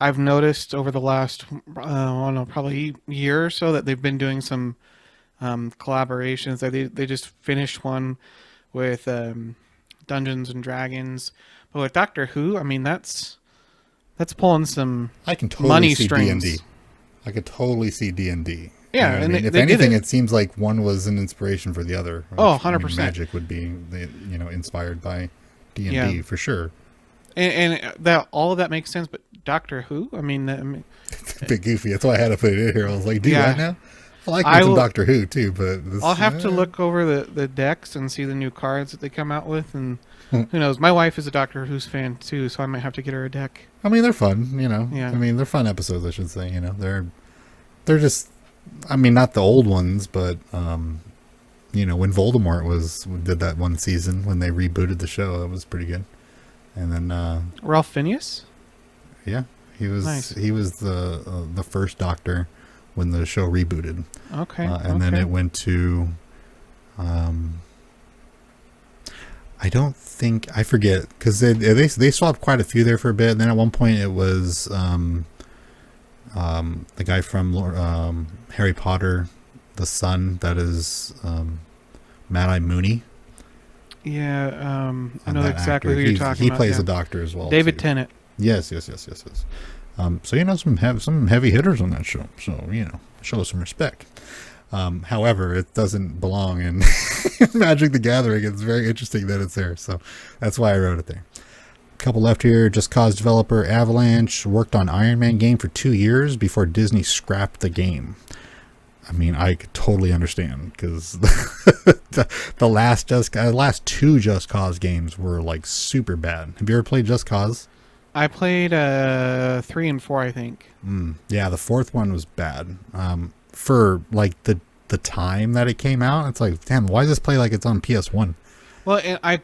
I've noticed over the last, I don't know, probably year or so that they've been doing some collaborations. They just finished one with Dungeons and Dragons, but with Doctor Who, I mean that's pulling some I can totally money see strings. D&D. I could totally see D&D. Yeah, You know what and I mean? If they did anything, it. it seems like one was an inspiration for the other. Oh, which, I mean, 100%. Magic would be, inspired by D&D Yeah. for sure. And that all of that makes sense, but Doctor Who, I mean It's a bit goofy. That's why I had to put it in here. I was like, do Yeah. that now? I like me some Doctor Who too, but I'll have to look over the decks and see the new cards that they come out with, and who knows? My wife is a Doctor Who's fan too, so I might have to get her a deck. I mean, they're fun, Yeah. I mean, they're fun episodes, I should say. They're just, I mean, not the old ones, but when Voldemort did that one season when they rebooted the show, that was pretty good. And then Ralph Phineas? yeah, he was Nice. the first Doctor when the show rebooted. Okay. And then it went to I don't think, I forget, because they swapped quite a few there for a bit. And then at one point it was the guy from Harry Potter, the son that is Mad-Eye Mooney. Yeah, I know that exactly actor. who you're talking He about. plays yeah. the Doctor as well. David too. Tennant. Yes. So some heavy hitters on that show. So show some respect. However, it doesn't belong in Magic the Gathering. It's very interesting that it's there. So that's why I wrote it there. A couple left here. Just Cause developer Avalanche worked on Iron Man game for 2 years before Disney scrapped the game. I mean, I could totally understand because the last two Just Cause games were like super bad. Have you ever played Just Cause? I played 3 and 4, I think. Yeah, the fourth one was bad. For like the time that it came out, it's like, damn, why does this play like it's on PS1? Well, and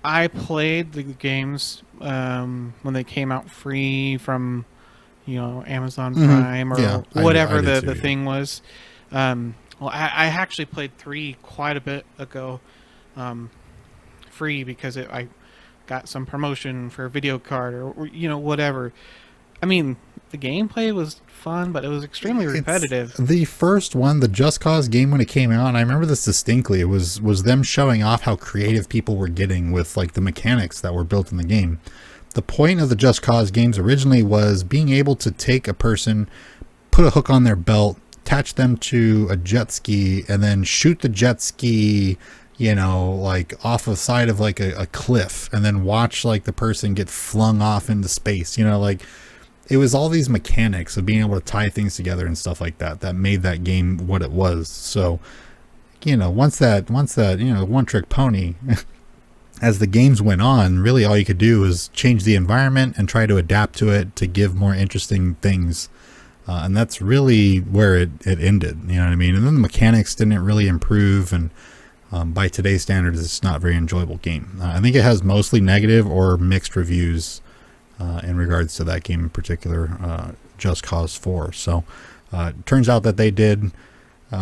I played the games when they came out free from Amazon Prime or Yeah, whatever I did the too, thing was. Well, I actually played 3 quite a bit ago, free because I got some promotion for a video card or whatever. I mean, the gameplay was fun, but it was extremely repetitive. The first one, the Just Cause game, when it came out, and I remember this distinctly, it was them showing off how creative people were getting with like the mechanics that were built in the game. The point of the Just Cause games originally was being able to take a person, put a hook on their belt, attach them to a jet ski, and then shoot the jet ski, like off the side of like a cliff, and then watch like the person get flung off into space. It was all these mechanics of being able to tie things together and stuff like that made that game what it was. So, once that one trick pony, as the games went on, really all you could do was change the environment and try to adapt to it to give more interesting things. And that's really where it ended. You know what I mean? And then the mechanics didn't really improve. And by today's standards, it's not a very enjoyable game. I think it has mostly negative or mixed reviews in regards to that game in particular, Just Cause 4. So it turns out that they did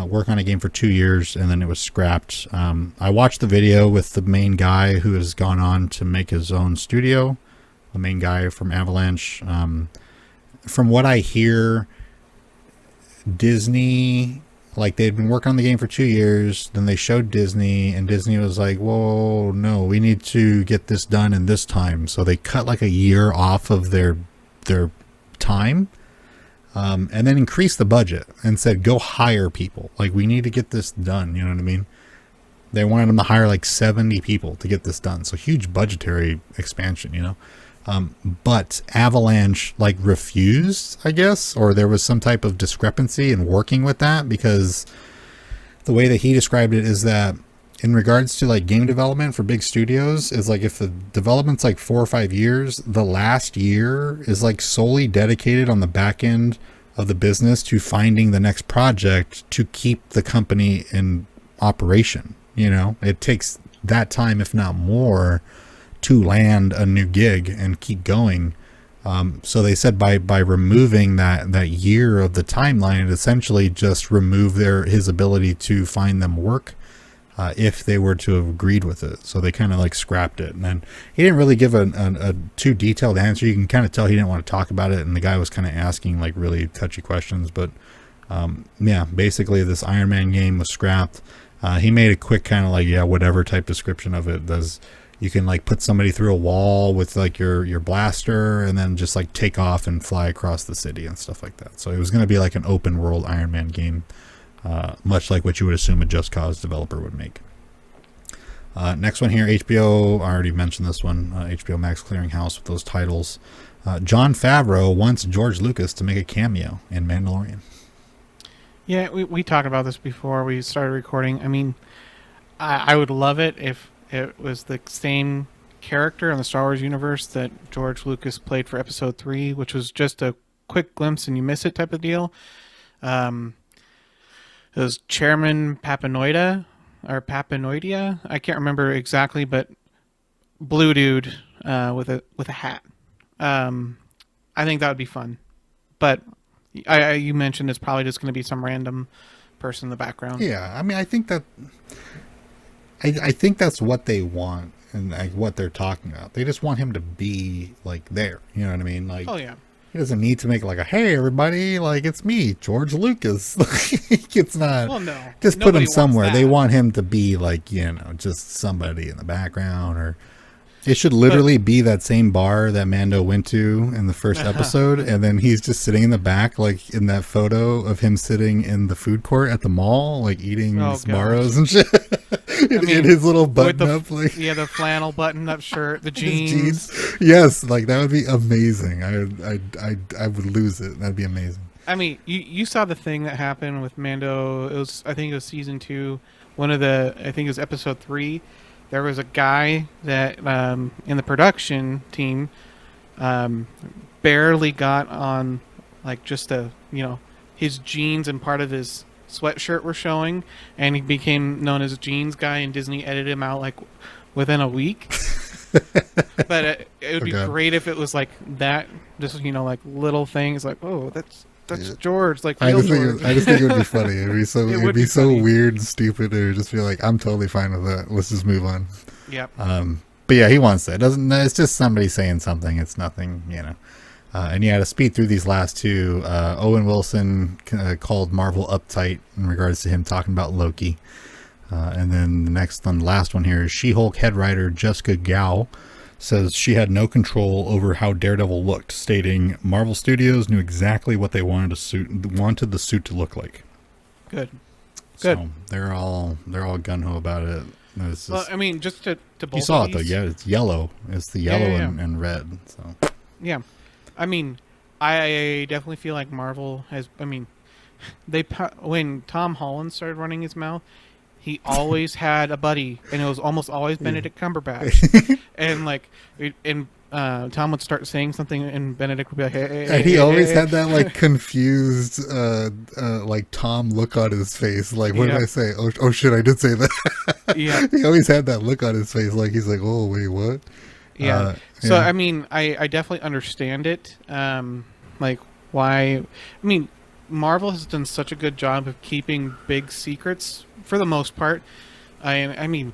work on a game for 2 years, and then it was scrapped. I watched the video with the main guy who has gone on to make his own studio, the main guy from Avalanche. From what I hear, Disney, like, they'd been working on the game for 2 years, then they showed Disney, and Disney was like, whoa, no, we need to get this done in this time. So they cut like a year off of their time, and then increased the budget and said, go hire people. Like, we need to get this done. You know what I mean? They wanted him to hire like 70 people to get this done. So huge budgetary expansion, you know. But Avalanche like refused, I guess, or there was some type of discrepancy in working with that, because the way that he described it is that in regards to like game development for big studios is like if the development's like 4 or 5 years, the last year is like solely dedicated on the back end of the business to finding the next project to keep the company in operation. You know, it takes that time, if not more, to land a new gig and keep going. So they said by removing that year of the timeline, it essentially just removed his ability to find them work if they were to have agreed with it. So they kind of like scrapped it. And then he didn't really give a too detailed answer. You can kind of tell he didn't want to talk about it. And the guy was kind of asking like really touchy questions. But yeah, basically this Iron Man game was scrapped. He made a quick kind of like, yeah, whatever type description of it. You can like put somebody through a wall with like your blaster and then just like take off and fly across the city and stuff like that. So it was going to be like an open world Iron Man game, much like what you would assume a Just Cause developer would make. Next one here, HBO. I already mentioned this one. HBO Max clearing house with those titles. Jon Favreau wants George Lucas to make a cameo in Mandalorian. Yeah, we talked about this before we started recording. I mean, I would love it if it was the same character in the Star Wars universe that George Lucas played for Episode 3, which was just a quick glimpse and you miss it type of deal. It was Chairman Papanoida, or Papanoidia. I can't remember exactly, but blue dude with a hat. I think that would be fun. But you mentioned it's probably just going to be some random person in the background. Yeah, I mean, I think that's what they want and like what they're talking about. They just want him to be like there. You know what I mean? Like, oh yeah, he doesn't need to make like a hey everybody, like it's me, George Lucas. It's not. Well, no, just put him somewhere. That. They want him to be like, you know, just somebody in the background, or it should literally be that same bar that Mando went to in the first episode, and then he's just sitting in the back, like in that photo of him sitting in the food court at the mall, like eating Sbarros and shit. In his little button up, like the flannel button up shirt, the jeans. Yes, like that would be amazing. I would lose it. That'd be amazing. I mean, you saw the thing that happened with Mando. I think it was season 2. I think it was episode 3. There was a guy that in the production team barely got on, like just his jeans and part of his sweatshirt were showing, and he became known as Jeans Guy, and Disney edited him out like within a week. But it would be great if it was like that, just like little things like, oh, that's George, like real George. I just think it would be funny. It'd be so weird and stupid. It would just be like, I'm totally fine with that. Let's just move on. Yep. But yeah, he wants that. It's just somebody saying something. It's nothing, and yeah, to speed through these last two, Owen Wilson called Marvel uptight in regards to him talking about Loki. And then the last one here is She-Hulk head writer Jessica Gao says she had no control over how Daredevil looked, stating Marvel Studios knew exactly what they wanted the suit to look like. Good. So they're all gung-ho about it. Well, I mean, just to both you saw of it though, these, yeah. It's yellow. It's the yellow and red. So yeah, I mean, I definitely feel like Marvel has. I mean, when Tom Holland started running his mouth, he always had a buddy, and it was almost always Benedict Cumberbatch. And Tom would start saying something, and Benedict would be like, "Hey." And he always had that like confused, like Tom look on his face. Like, what did I say? Oh shit, I did say that. Yeah. He always had that look on his face, like he's like, oh wait, what? Yeah. So I mean, I definitely understand it. Like why? I mean, Marvel has done such a good job of keeping big secrets for the most part. I mean,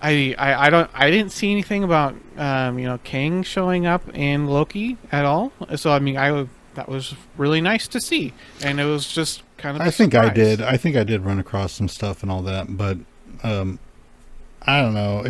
I didn't see anything about Kang showing up in Loki at all. So I mean, that was really nice to see, and it was just kind of. I think I did run across some stuff and all that, but I don't know.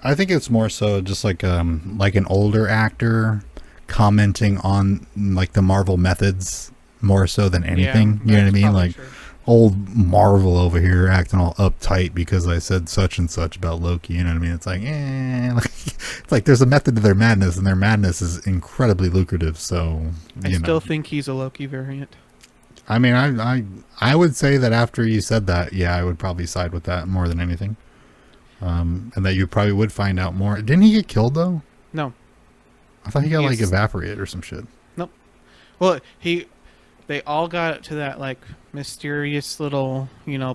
I think it's more so just like an older actor commenting on like the Marvel methods more so than anything. You know what I mean? Like. True. old Marvel over here acting all uptight because I said such and such about Loki. You know what I mean? It's like, it's like there's a method to their madness, and their madness is incredibly lucrative. So I still think he's a Loki variant. I mean, I would say that after you said that, yeah, I would probably side with that more than anything. And that you probably would find out more. Didn't he get killed though? No. I thought he got like evaporated or some shit. Nope. Well, they all got to that like mysterious little,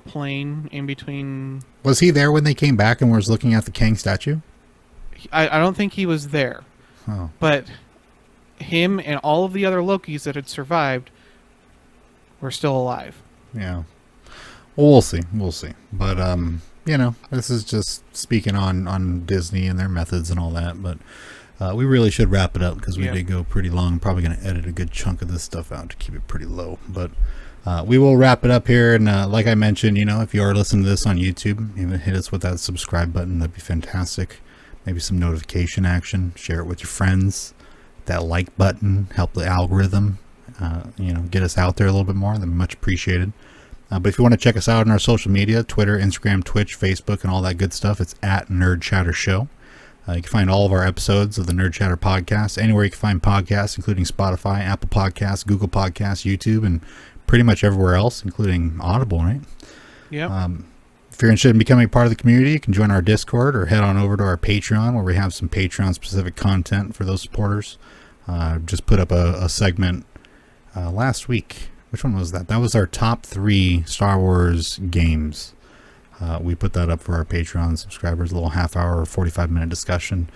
plane in between. Was he there when they came back and was looking at the Kang statue? I don't think he was there. Oh. But him and all of the other Lokis that had survived were still alive. Yeah. Well, we'll see. We'll see. But this is just speaking on Disney and their methods and all that, but we really should wrap it up because we did go pretty long. Probably going to edit a good chunk of this stuff out to keep it pretty low. But we will wrap it up here. And like I mentioned, if you are listening to this on YouTube, even hit us with that subscribe button. That'd be fantastic. Maybe some notification action. Share it with your friends. That like button, help the algorithm, get us out there a little bit more. That'd be much appreciated. But if you want to check us out on our social media, Twitter, Instagram, Twitch, Facebook, and all that good stuff, it's at Nerd Chatter Show. You can find all of our episodes of the Nerd Chatter podcast anywhere you can find podcasts, including Spotify, Apple Podcasts, Google Podcasts, YouTube, and pretty much everywhere else, including Audible, right? Yeah. If you're interested in becoming part of the community, you can join our Discord or head on over to our Patreon, where we have some Patreon-specific content for those supporters. Just put up a segment last week. Which one was that? That was our top 3 Star Wars games. We put that up for our Patreon subscribers, a little half-hour or 45-minute discussion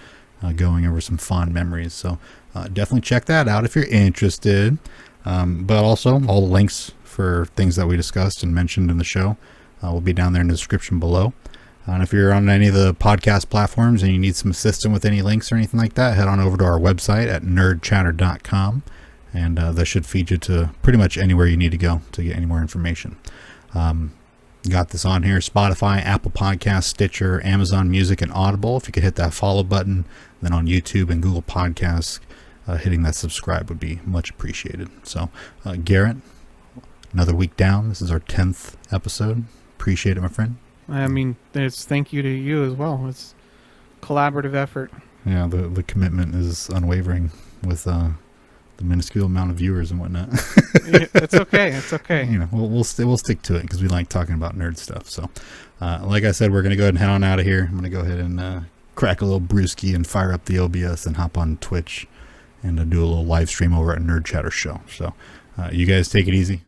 going over some fond memories. So definitely check that out if you're interested. But also, all the links for things that we discussed and mentioned in the show will be down there in the description below. And if you're on any of the podcast platforms and you need some assistance with any links or anything like that, head on over to our website at nerdchatter.com. And that should feed you to pretty much anywhere you need to go to get any more information. Got this on here: Spotify, Apple Podcasts, Stitcher, Amazon Music, and Audible. If you could hit that follow button, then on YouTube and Google Podcasts, hitting that subscribe would be much appreciated. So, Garrett, another week down. This is our 10th episode. Appreciate it, my friend. I mean, it's thank you to you as well. It's collaborative effort. Yeah, the commitment is unwavering with the minuscule amount of viewers and whatnot. It's okay. It's okay. We'll stick to it because we like talking about nerd stuff. So, like I said, we're gonna go ahead and head on out of here. I'm gonna go ahead and crack a little brewski and fire up the OBS and hop on Twitch and do a little live stream over at Nerd Chatter Show. So, you guys take it easy.